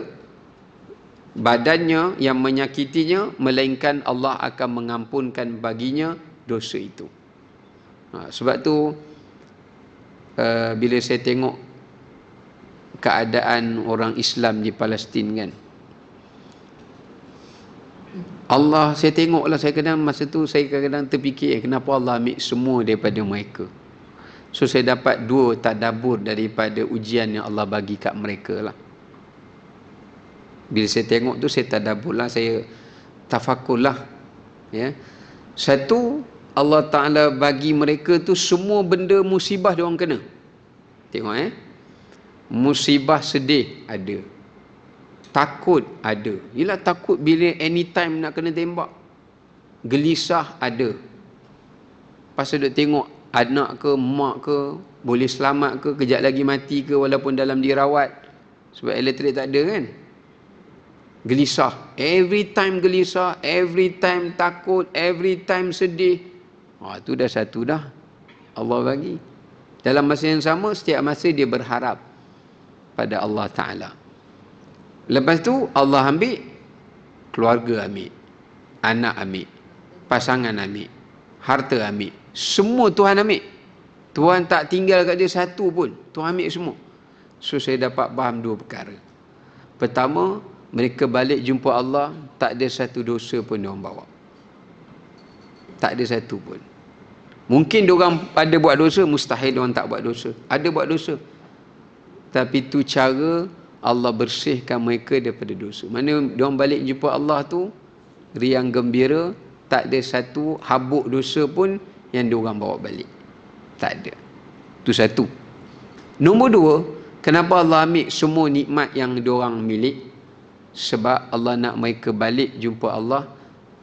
badannya yang menyakitinya, melainkan Allah akan mengampunkan baginya dosa itu. Sebab tu bila saya tengok keadaan orang Islam di Palestin kan, Allah, saya tengoklah, saya kadang masa tu saya kadang terfikir kenapa Allah ambil semua daripada mereka. So saya dapat dua tadabbur daripada ujian yang Allah bagi kat mereka lah. Bila saya tengok tu saya tadabbur lah, saya tafakur lah, ya. Satu, Allah Ta'ala bagi mereka tu semua benda musibah dia orang kena. Tengok musibah sedih ada, takut ada. Yelah, takut bila anytime nak kena tembak. Gelisah ada, pasal duk tengok anak ke mak ke boleh selamat ke, kejap lagi mati ke walaupun dalam dirawat, sebab elektrik tak ada kan. Gelisah, every time gelisah, every time takut, every time sedih. Tu dah satu dah Allah bagi. Dalam masa yang sama, setiap masa dia berharap pada Allah Ta'ala. Lepas tu Allah ambil, keluarga ambil, anak ambil, pasangan ambil, harta ambil, semua Tuhan ambil. Tuhan tak tinggal kat dia satu pun, Tuhan ambil semua. So saya dapat faham dua perkara. Pertama, mereka balik jumpa Allah, tak ada satu dosa pun diorang bawa. Tak ada satu pun. Mungkin diorang ada buat dosa, mustahil diorang tak buat dosa. Ada buat dosa, tapi tu cara Allah bersihkan mereka daripada dosa. Mana diorang balik jumpa Allah tu riang gembira, tak ada satu habuk dosa pun yang diorang bawa balik. Tak ada. Tu satu. Nombor dua, kenapa Allah ambil semua nikmat yang diorang milik? Sebab Allah nak mereka balik jumpa Allah,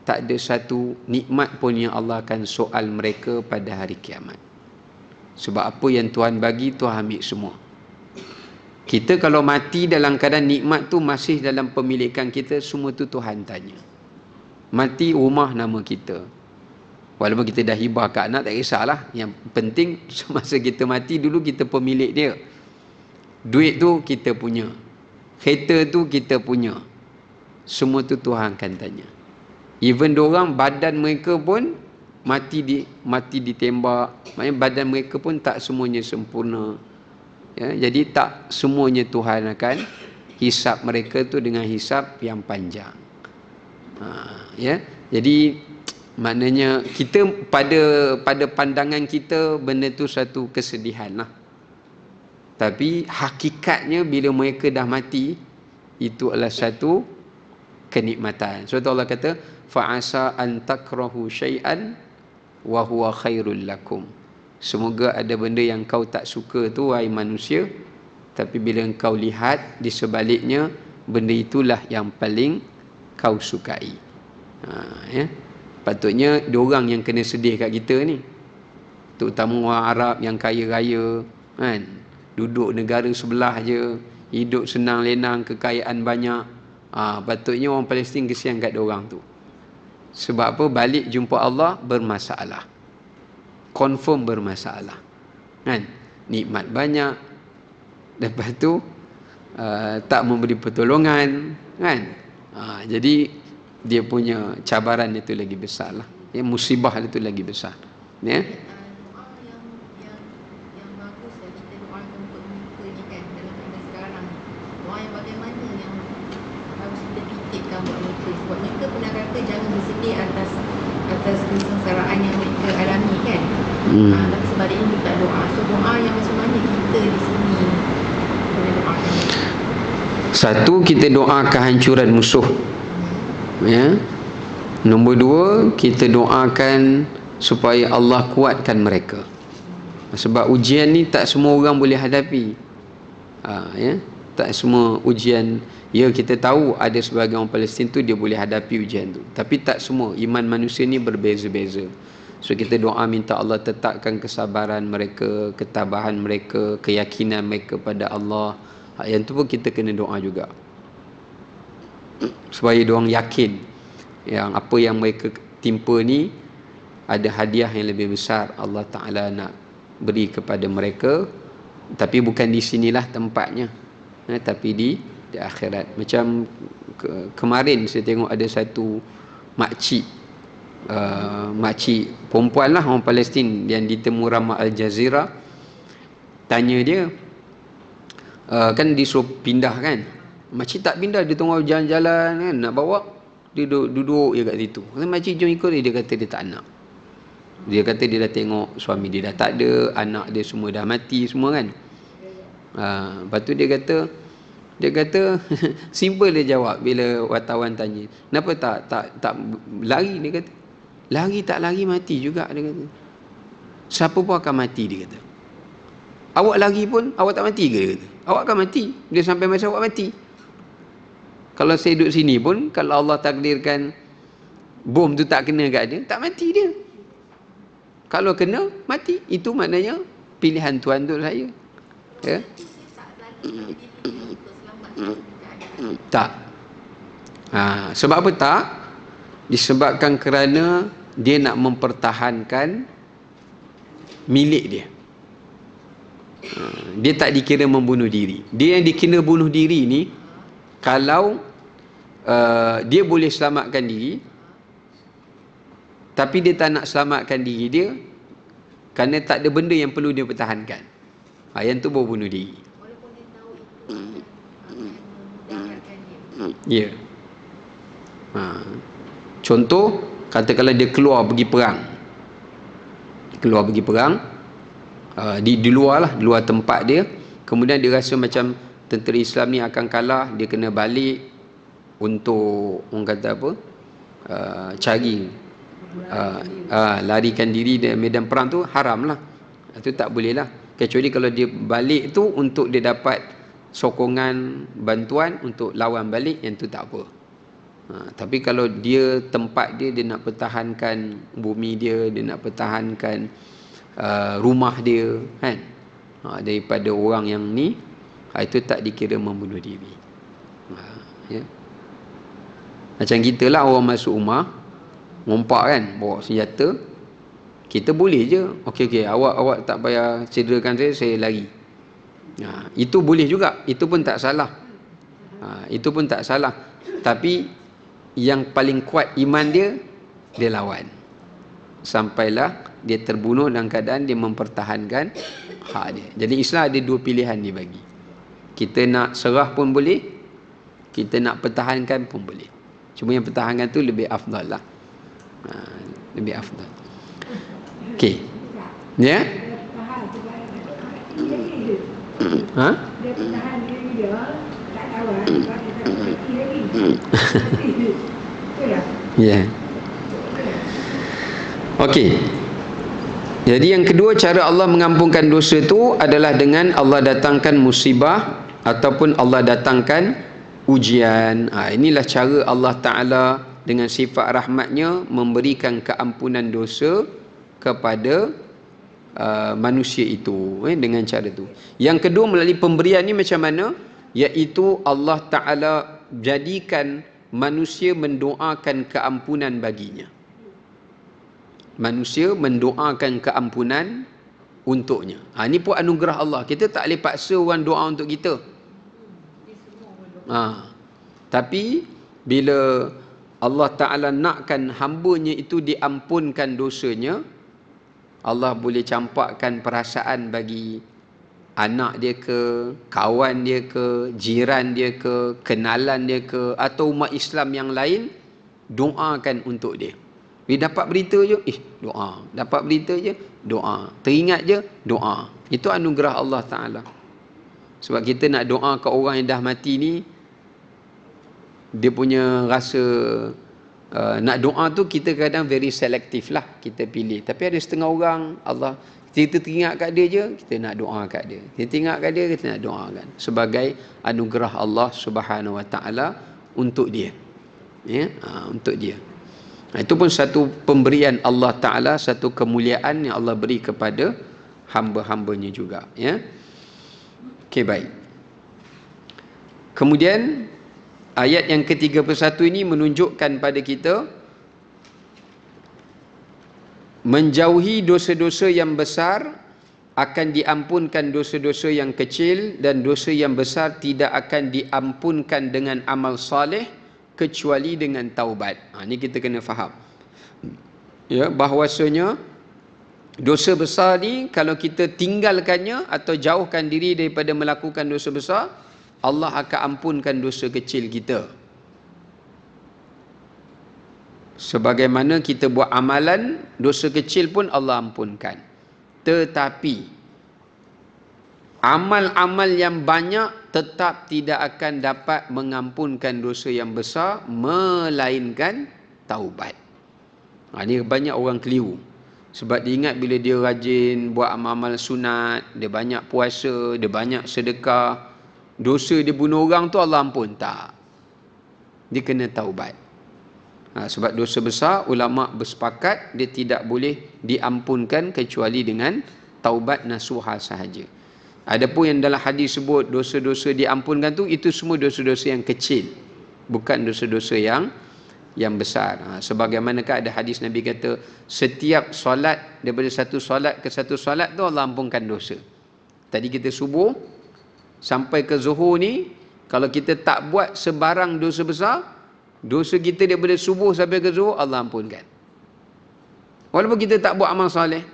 tak ada satu nikmat pun yang Allah akan soal mereka pada hari kiamat. Sebab apa yang Tuhan bagi, Tuhan ambil semua. Kita kalau mati dalam keadaan nikmat tu masih dalam pemilikan kita, semua tu Tuhan tanya. Mati rumah nama kita, walaupun kita dah hibah kat anak, tak kisahlah. Yang penting semasa kita mati dulu kita pemilik dia. Duit tu kita punya, kereta tu kita punya, semua tu Tuhan akan tanya. Even diorang badan mereka pun mati ditembak, maknanya badan mereka pun tak semuanya sempurna, ya. Jadi tak semuanya Tuhan akan hisap mereka tu dengan hisap yang panjang. Ya. Jadi maknanya kita pada pandangan kita benda tu satu kesedihan lah. Tapi hakikatnya bila mereka dah mati, itu adalah satu kenikmatan. Sebab Allah kata, fa'asa an takrahu syai'an wa huwa khairul lakum. Semoga ada benda yang kau tak suka tu, wahai manusia, tapi bila kau lihat di sebaliknya, benda itulah yang paling kau sukai. Ya. Patutnya diorang yang kena sedih kat kita ni, terutama orang Arab yang kaya-raya kan, duduk negara sebelah je, hidup senang lenang, kekayaan banyak. Patutnya orang Palestin kesian kat diorang tu. Sebab apa? Balik jumpa Allah bermasalah, confirm bermasalah kan. Nikmat banyak, lepas tu tak memberi pertolongan kan. Jadi dia punya cabaran itu lagi besar lah, ya, musibah itu lagi besar, ya. Doa yang bagus lah kita doakan untuk mereka ni kan, dalam keadaan sekarang ni. Doa yang bagaimana yang harus kita titipkan buat mereka, sebab mereka pernah kata jangan bersedih atas kesengsaraan yang mereka alami kan. Tapi sebaliknya minta doa. So doa yang macam mana kita di sini kena doakan? Satu, kita doa kehancuran musuh, ya. Nombor dua, kita doakan supaya Allah kuatkan mereka. Sebab ujian ni tak semua orang boleh hadapi. Ya, tak semua ujian. Ya, kita tahu ada sebahagian orang Palestin tu dia boleh hadapi ujian tu, tapi tak semua. Iman manusia ni berbeza-beza. So kita doa minta Allah tetapkan kesabaran mereka, ketabahan mereka, keyakinan mereka pada Allah. Yang tu pun kita kena doa juga, supaya diorang yakin yang apa yang mereka timpa ni ada hadiah yang lebih besar Allah Ta'ala nak beri kepada mereka. Tapi bukan di sinilah tempatnya, tapi di akhirat. Macam kemarin saya tengok ada satu makcik perempuan lah, orang Palestin yang ditemu Ramah Al Jazeera. Tanya dia, kan disuruh pindah kan, makcik tak pindah, dia tengok jalan-jalan kan, nak bawa dia duduk je kat situ. Makcik jom ikut dia kata dia tak nak. Dia kata dia dah tengok suami dia dah tak ada, anak dia semua dah mati semua kan. Lepas tu dia kata simple dia jawab bila wartawan tanya, kenapa tak lari? Dia kata lari tak lari mati juga. Dia kata siapa pun akan mati. Dia kata awak lari pun awak tak mati ke? Dia kata awak akan mati, dia sampai masa awak mati. Kalau saya duduk sini pun, kalau Allah takdirkan bom tu tak kena kat dia, tak mati dia. Kalau kena mati, itu maknanya pilihan Tuhan untuk saya. Ya? Tak. Sebab apa tak? Disebabkan kerana dia nak mempertahankan milik dia. Dia tak dikira membunuh diri. Dia yang dikira bunuh diri ni, kalau dia boleh selamatkan diri, tapi dia tak nak selamatkan diri dia kerana tak ada benda yang perlu dia pertahankan. Yang tu baru bunuh diri. Walaupun dia tahu itu akan memudahkan dia. Ya. Contoh, katakanlah dia keluar pergi perang, di luar lah, di luar tempat dia, kemudian dia rasa macam tentera Islam ni akan kalah, dia kena balik untuk orang kata apa, larikan diri dari medan perang tu haram lah. Itu tak boleh lah, kecuali kalau dia balik tu untuk dia dapat sokongan bantuan untuk lawan balik, yang tu tak apa. Tapi kalau dia tempat dia nak pertahankan bumi dia nak pertahankan rumah dia kan, daripada orang yang ni, itu tak dikira membunuh diri. Ya. Macam kita lah, orang masuk rumah ngompak kan, bawa senjata, kita boleh je okey awak tak payah cederakan saya lari. Itu boleh juga, itu pun tak salah. Itu pun tak salah. Tapi yang paling kuat iman dia lawan sampailah dia terbunuh dalam keadaan dia mempertahankan hak dia. Jadi Islam ada dua pilihan dia bagi. Kita nak serah pun boleh, kita nak pertahankan pun boleh. Cuma yang pertahankan tu lebih afdal lah. Lebih afdal. Okey. Ya? Dia pertahan diri dia, tak lawan, sebab dia tak mati lagi. Betul tak? Ya. Okey. Jadi yang kedua, cara Allah mengampunkan dosa tu adalah dengan Allah datangkan musibah ataupun Allah datangkan ujian. Inilah cara Allah Ta'ala dengan sifat rahmatnya memberikan keampunan dosa kepada manusia itu, dengan cara tu. Yang kedua, melalui pemberian ni macam mana? Iaitu Allah Ta'ala jadikan manusia mendoakan keampunan baginya. Manusia mendoakan keampunan untuknya. Ini pun anugerah Allah. Kita tak boleh paksa orang doa untuk kita. Tapi bila Allah Ta'ala nakkan hambanya itu diampunkan dosanya, Allah boleh campakkan perasaan bagi anak dia ke, kawan dia ke, jiran dia ke, kenalan dia ke, atau umat Islam yang lain, doakan untuk dia. Bila dapat berita je, doa. Dapat berita je, doa. Teringat je, doa. Itu anugerah Allah Ta'ala. Sebab kita nak doa ke orang yang dah mati ni, dia punya rasa nak doa tu kita kadang very selektif lah, kita pilih. Tapi ada setengah orang Allah, kita teringat kat dia je, kita nak doa kat dia. Kita teringat kat dia, kita nak doakan sebagai anugerah Allah Subhanahu Wa Ta'ala untuk dia. Ya, untuk dia. Itu pun satu pemberian Allah Ta'ala, satu kemuliaan yang Allah beri kepada hamba-hambanya juga. Ya. Okey, baik. Kemudian ayat yang ke-31 ini menunjukkan pada kita menjauhi dosa-dosa yang besar akan diampunkan dosa-dosa yang kecil, dan dosa yang besar tidak akan diampunkan dengan amal saleh kecuali dengan taubat. Ini kita kena faham. Ya, bahwasanya dosa besar ni kalau kita tinggalkannya atau jauhkan diri daripada melakukan dosa besar, Allah akan ampunkan dosa kecil kita. Sebagaimana kita buat amalan, dosa kecil pun Allah ampunkan. Tetapi amal-amal yang banyak tetap tidak akan dapat mengampunkan dosa yang besar, melainkan taubat. Ini banyak orang keliru. Sebab dia ingat bila dia rajin buat amal-amal sunat, dia banyak puasa, dia banyak sedekah, dosa dia bunuh orang tu Allah ampun. Tak. Dia kena taubat. Sebab dosa besar, ulama bersepakat dia tidak boleh diampunkan kecuali dengan taubat nasuha sahaja. Adapun yang dalam hadis sebut dosa-dosa diampunkan tu, itu semua dosa-dosa yang kecil, bukan dosa-dosa yang besar. Sebagaimanakah ada hadis Nabi kata, setiap solat daripada satu solat ke satu solat tu Allah ampunkan dosa. Tadi kita subuh sampai ke zuhur ni, kalau kita tak buat sebarang dosa besar, dosa kita daripada subuh sampai ke zuhur Allah ampunkan. Walaupun kita tak buat amal soleh,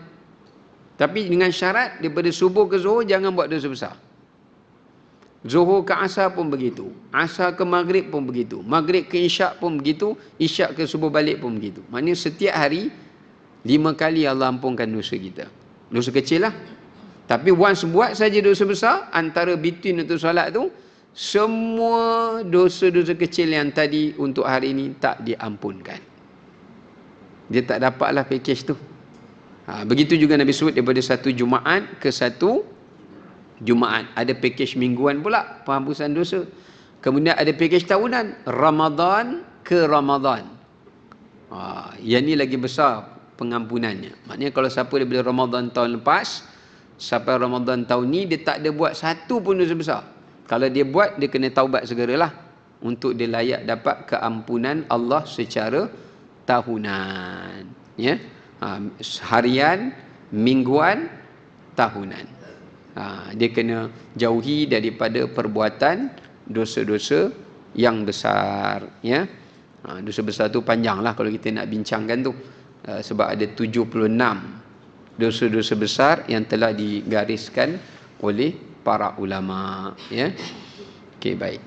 tapi dengan syarat daripada subuh ke zuhur jangan buat dosa besar. Zuhur ke asar pun begitu, asar ke maghrib pun begitu, maghrib ke isyak pun begitu, isyak ke subuh balik pun begitu. Maknanya setiap hari 5 kali Allah ampunkan dosa kita. Dosa kecil lah. Tapi once buat saja dosa besar, antara between untuk solat tu, semua dosa-dosa kecil yang tadi untuk hari ini tak diampunkan. Dia tak dapatlah package tu. Begitu juga Nabi sebut daripada satu Jumaat ke satu Jumaat. Ada package mingguan pula, penghapusan dosa. Kemudian ada package tahunan, Ramadan ke Ramadan. Yang ni lagi besar pengampunannya. Maknanya kalau siapa daripada Ramadan tahun lepas sampai Ramadan tahun ni, dia tak ada buat satu pun dosa besar. Kalau dia buat, dia kena taubat segeralah untuk dia layak dapat keampunan Allah secara tahunan. Ya, harian, mingguan, tahunan. Dia kena jauhi daripada perbuatan dosa-dosa yang besar. Ya, dosa besar tu panjanglah kalau kita nak bincangkan tu. Sebab ada 76 dosa-dosa besar yang telah digariskan oleh para ulama. Ya, okey, baik.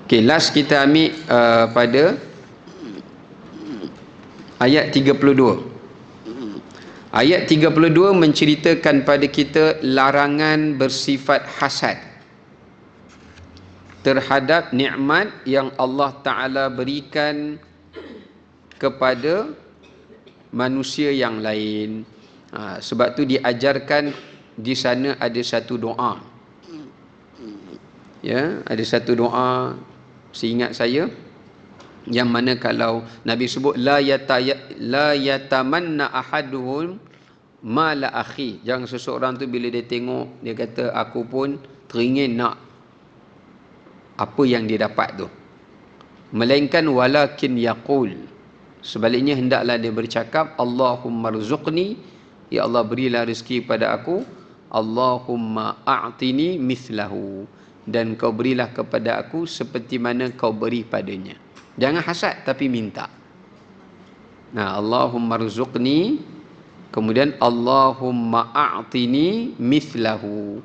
Okey, last kita ambil pada ayat 32. Ayat 32 menceritakan pada kita larangan bersifat hasad terhadap nikmat yang Allah Ta'ala berikan kepada manusia yang lain. Sebab tu diajarkan di sana ada satu doa. Ya, ada satu doa seingat saya, yang mana kalau Nabi sebut la yatamanna ahaduhum ma la akhi, jangan seseorang tu bila dia tengok dia kata aku pun teringin nak apa yang dia dapat tu, melainkan walakin yaqul, sebaliknya hendaklah dia bercakap Allahumma rzuqni, ya Allah berilah rezeki pada aku, Allahumma a'tini mithlahu, dan kau berilah kepada aku seperti mana kau beri padanya. Jangan hasad tapi minta. Allahumma rzuqni, kemudian Allahumma a'tini mithlahu,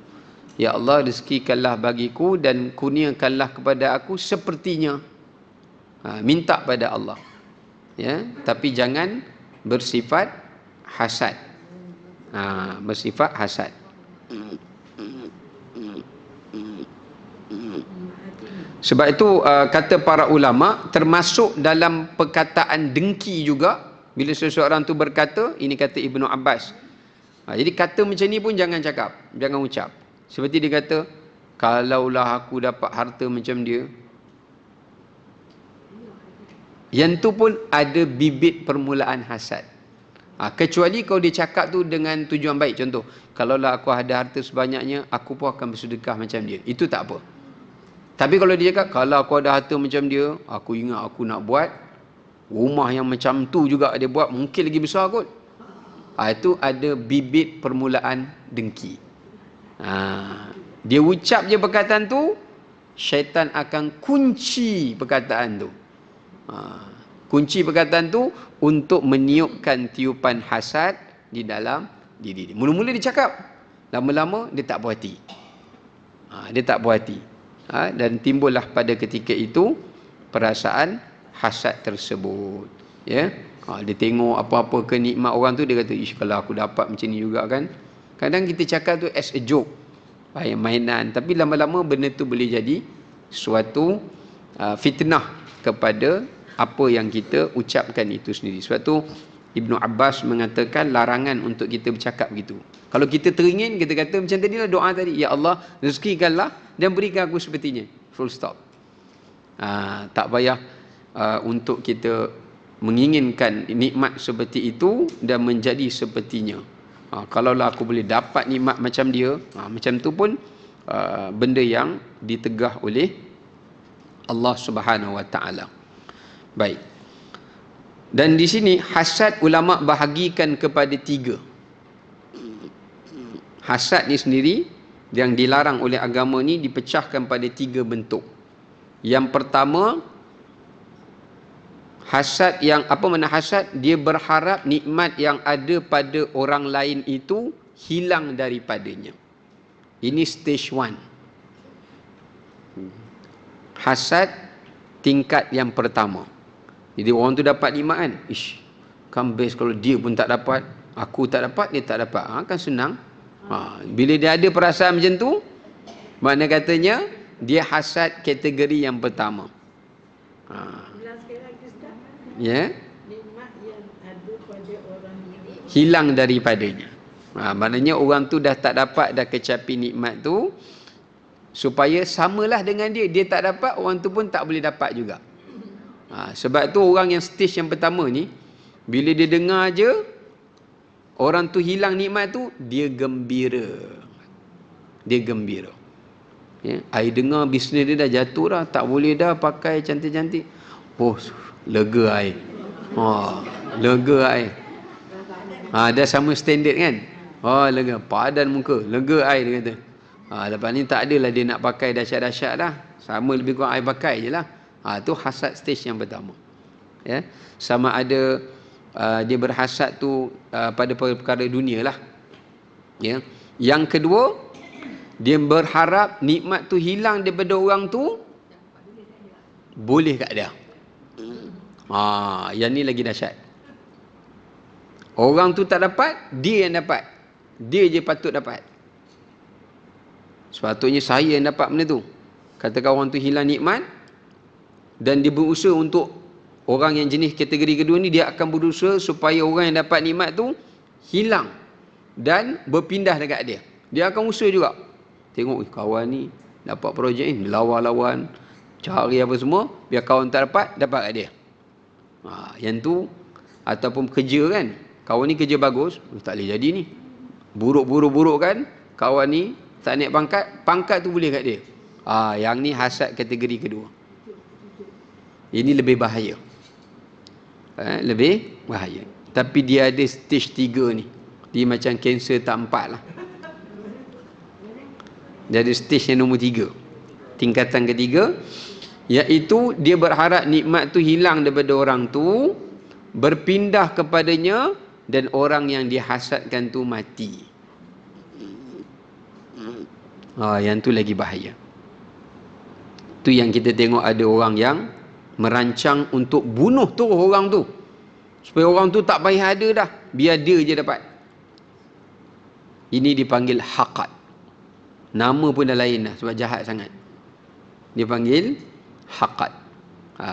ya Allah rezekikanlah bagiku dan kurniakanlah kepada aku sepertinya. Minta pada Allah. Ya, tapi jangan bersifat hasad. Bersifat hasad. Sebab itu kata para ulama, termasuk dalam perkataan dengki juga bila seseorang tu berkata, ini kata Ibnu Abbas. Jadi kata macam ni pun jangan cakap, jangan ucap. Seperti dia kata, kalaulah aku dapat harta macam dia. Yang tu pun ada bibit permulaan hasad. Kecuali kau dia cakap tu dengan tujuan baik. Contoh, kalaulah aku ada harta sebanyaknya, aku pun akan bersedekah macam dia. Itu tak apa. Tapi kalau dia cakap, kalau aku ada harta macam dia, aku ingat aku nak buat rumah yang macam tu juga dia buat, mungkin lagi besar kot. Itu ada bibit permulaan dengki. Dia ucap je perkataan tu, syaitan akan kunci perkataan tu. Kunci perkataan tu untuk meniupkan tiupan hasad di dalam diri dia. Mula-mula dia cakap, lama-lama dia tak puas hati. Dia tak puas hati. Dan timbullah pada ketika itu perasaan hasad tersebut. Ya. Dia tengok apa-apa kenikmat orang tu, dia kata, ish, kalau aku dapat macam ni juga kan. Kadang kita cakap tu as a joke, mainan, tapi lama-lama benda tu boleh jadi suatu fitnah kepada apa yang kita ucapkan itu sendiri. Sebab tu Ibnu Abbas mengatakan larangan untuk kita bercakap begitu. Kalau kita teringin, kita kata macam tadilah doa tadi, ya Allah, rezekikanlah dan berikan aku sepertinya. Full stop. Tak payah untuk kita menginginkan nikmat seperti itu dan menjadi sepertinya. Kalaulah aku boleh dapat nikmat macam dia, macam tu pun benda yang ditegah oleh Allah Subhanahu Wa Taala. Baik. Dan di sini hasad ulama bahagikan kepada 3. Hasad ni sendiri yang dilarang oleh agama ni dipecahkan pada 3 bentuk. Yang pertama, hasad yang apa makna hasad? Dia berharap nikmat yang ada pada orang lain itu hilang daripadanya. Ini stage 1. Hasad tingkat yang pertama. Jadi orang tu dapat nikmat kan, ish, kan best kalau dia pun tak dapat, aku tak dapat, dia tak dapat, kan senang. Bila dia ada perasaan macam tu, makna katanya dia hasad kategori yang pertama. Ya, Nikmat yang ada pada orang ini hilang daripadanya. Maknanya orang tu dah tak dapat, dah kecapi nikmat tu, supaya samalah dengan dia, dia tak dapat, orang tu pun tak boleh dapat juga. Sebab tu orang yang stage yang pertama ni, bila dia dengar je orang tu hilang nikmat tu, dia gembira. Dia gembira. Ya, I dengar bisnes dia dah jatuh dah, tak boleh dah pakai cantik-cantik. Oh, lega I. Lega I. Dah sama standard kan. Lega, padan muka, lega I, dia kata. Lepas ni tak adalah dia nak pakai dahsyat-dahsyat dah. Sama lebih kurang I pakai je lah. Tu hasad stage yang pertama. Ya, sama ada dia berhasad tu pada perkara dunia lah. Ya. Yang kedua, dia berharap nikmat tu hilang daripada orang tu, boleh kat dia. Yang ni lagi dahsyat. Orang tu tak dapat, dia yang dapat. Dia je patut dapat. Sepatutnya saya yang dapat benda tu. Katakan orang tu hilang nikmat, dan dia berusaha untuk orang yang jenis kategori kedua ni, dia akan berusaha supaya orang yang dapat nikmat tu hilang dan berpindah dekat dia. Dia akan usaha juga. Tengok kawan ni dapat projek ni, lawan-lawan, cari apa semua, biar kawan tak dapat kat dia. Yang tu, ataupun kerja kan, kawan ni kerja bagus, tak boleh jadi ni. Buruk-buruk kan, kawan ni tak naik pangkat tu boleh kat dia. Yang ni hasad kategori kedua. Ini lebih bahaya. Lebih bahaya. Tapi dia ada stage 3 ni. Dia macam kanser tak 4 lah. Dia ada stage yang nombor 3. Tingkatan ketiga, iaitu dia berharap nikmat tu hilang daripada orang tu, berpindah kepadanya, dan orang yang dihasadkan tu mati. Yang tu lagi bahaya. Tu yang kita tengok ada orang yang merancang untuk bunuh tu orang tu, supaya orang tu tak payah ada dah, biar dia je dapat. Ini dipanggil haqad. Nama pun dah lain dah, sebab jahat sangat. Dia panggil haqad.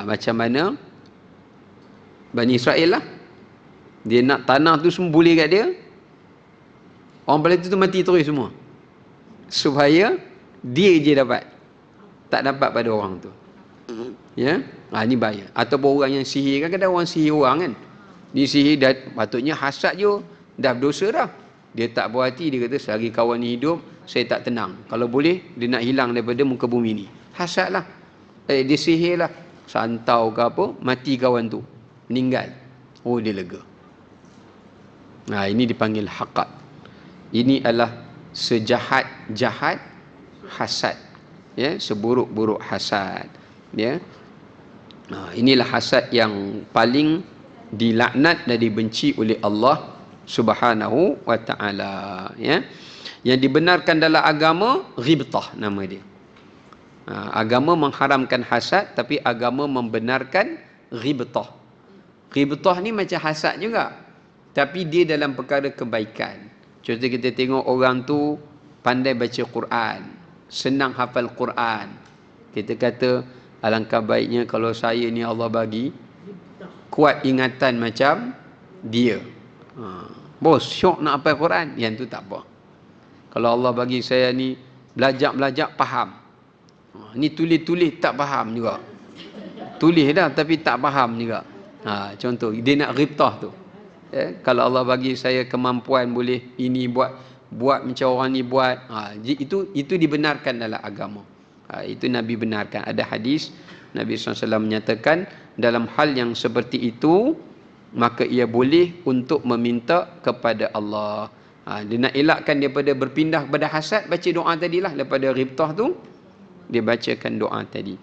Macam mana Bani Israel lah, dia nak tanah tu semua boleh kat dia, orang Palestin tu mati terus semua, supaya dia je dapat, tak dapat pada orang tu. Ya, ni bahaya. Ataupun orang yang sihir, kan kadang orang sihir orang kan, dia sihir dah, patutnya hasad je, dah berdosa dah, dia tak puas hati, dia kata selagi kawan ni hidup saya tak tenang, kalau boleh dia nak hilang daripada muka bumi ni. Hasad lah, dia sihir lah, santau ke apa, mati kawan tu, meninggal, dia lega. Ini dipanggil haqad. Ini adalah sejahat-jahat hasad. Ya, seburuk-buruk hasad. Ya. Inilah hasad yang paling dilaknat dan dibenci oleh Allah Subhanahu wa taala, ya. Yang dibenarkan dalam agama ghibtah nama dia. Agama mengharamkan hasad, tapi agama membenarkan ghibtah. Ghibtah ni macam hasad juga, tapi dia dalam perkara kebaikan. Contoh kita tengok orang tu pandai baca Quran, senang hafal Quran. Kita kata alangkah baiknya kalau saya ni Allah bagi kuat ingatan macam dia. Bos, syok nak hafal Quran, yang tu tak apa. Kalau Allah bagi saya ni belajar faham. Ni tulis tak faham juga. Tulis dah tapi tak faham juga. Contoh dia nak ghibtah tu. Kalau Allah bagi saya kemampuan boleh ini buat macam orang ni buat. Itu dibenarkan dalam agama. Itu Nabi benarkan. Ada hadis Nabi SAW menyatakan dalam hal yang seperti itu maka ia boleh untuk meminta kepada Allah. Dia nak elakkan daripada berpindah kepada hasad, baca doa tadilah. Daripada ghibtah tu dia bacakan doa tadi.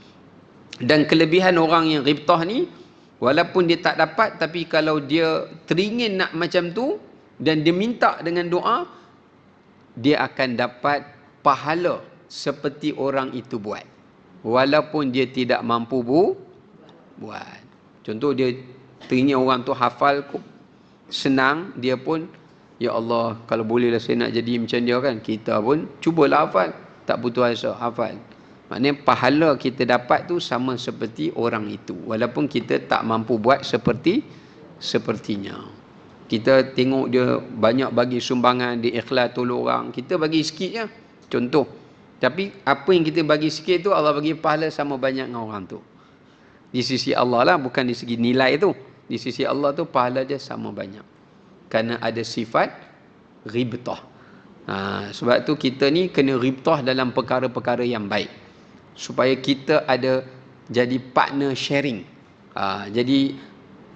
Dan kelebihan orang yang ghibtah ni, walaupun dia tak dapat, tapi kalau dia teringin nak macam tu dan dia minta dengan doa, dia akan dapat pahala seperti orang itu buat, walaupun dia tidak mampu buat. Contoh dia teringin orang tu hafal senang, dia pun, ya Allah, kalau bolehlah saya nak jadi macam dia kan. Kita pun cubalah hafal, tak putus asa hafal. Maknanya pahala kita dapat tu sama seperti orang itu, walaupun kita tak mampu buat sepertinya. Kita tengok dia banyak bagi sumbangan, dia ikhlas tolong orang, kita bagi sikit je, contoh. Tapi apa yang kita bagi sikit tu Allah bagi pahala sama banyak dengan orang tu. Di sisi Allah lah, bukan di segi nilai tu. Di sisi Allah tu pahala dia sama banyak. Kerana ada sifat ghibtah. Sebab tu kita ni kena ghibtah dalam perkara-perkara yang baik, supaya kita ada jadi partner sharing. Jadi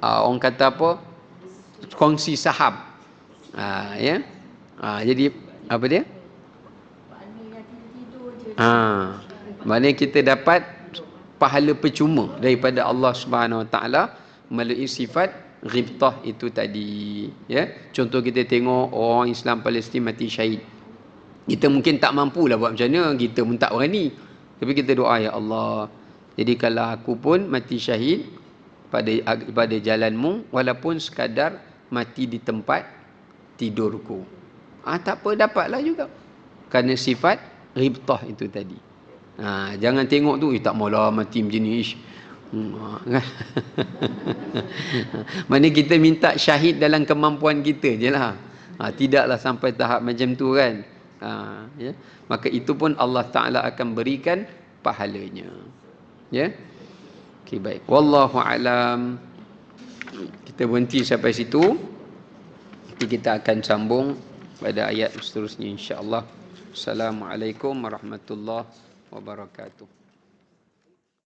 orang kata apa, kongsi saham. Ya. Jadi apa dia? Maknanya kita dapat pahala percuma daripada Allah Subhanahu Wa Taala melalui sifat ghibtah itu tadi. Ya. Contoh kita tengok orang Islam Palestin mati syahid. Kita mungkin tak mampulah buat macam mana, kita pun tak berani. Tapi kita doa, ya Allah, jadikanlah aku pun mati syahid pada jalanmu, walaupun sekadar mati di tempat tidurku. Tak apa, dapatlah juga. Kerana sifat ghibtah itu tadi. Jangan tengok tu, tak maulah mati macam ni. Mana kita minta syahid dalam kemampuan kita je lah. Tidaklah sampai tahap macam tu kan. Ya. Maka itu pun Allah Ta'ala akan berikan pahalanya. Ya. Okay, baik. Wallahu alam. Kita berhenti sampai situ. Nanti kita akan sambung pada ayat seterusnya insya-Allah. Assalamualaikum warahmatullahi wabarakatuh.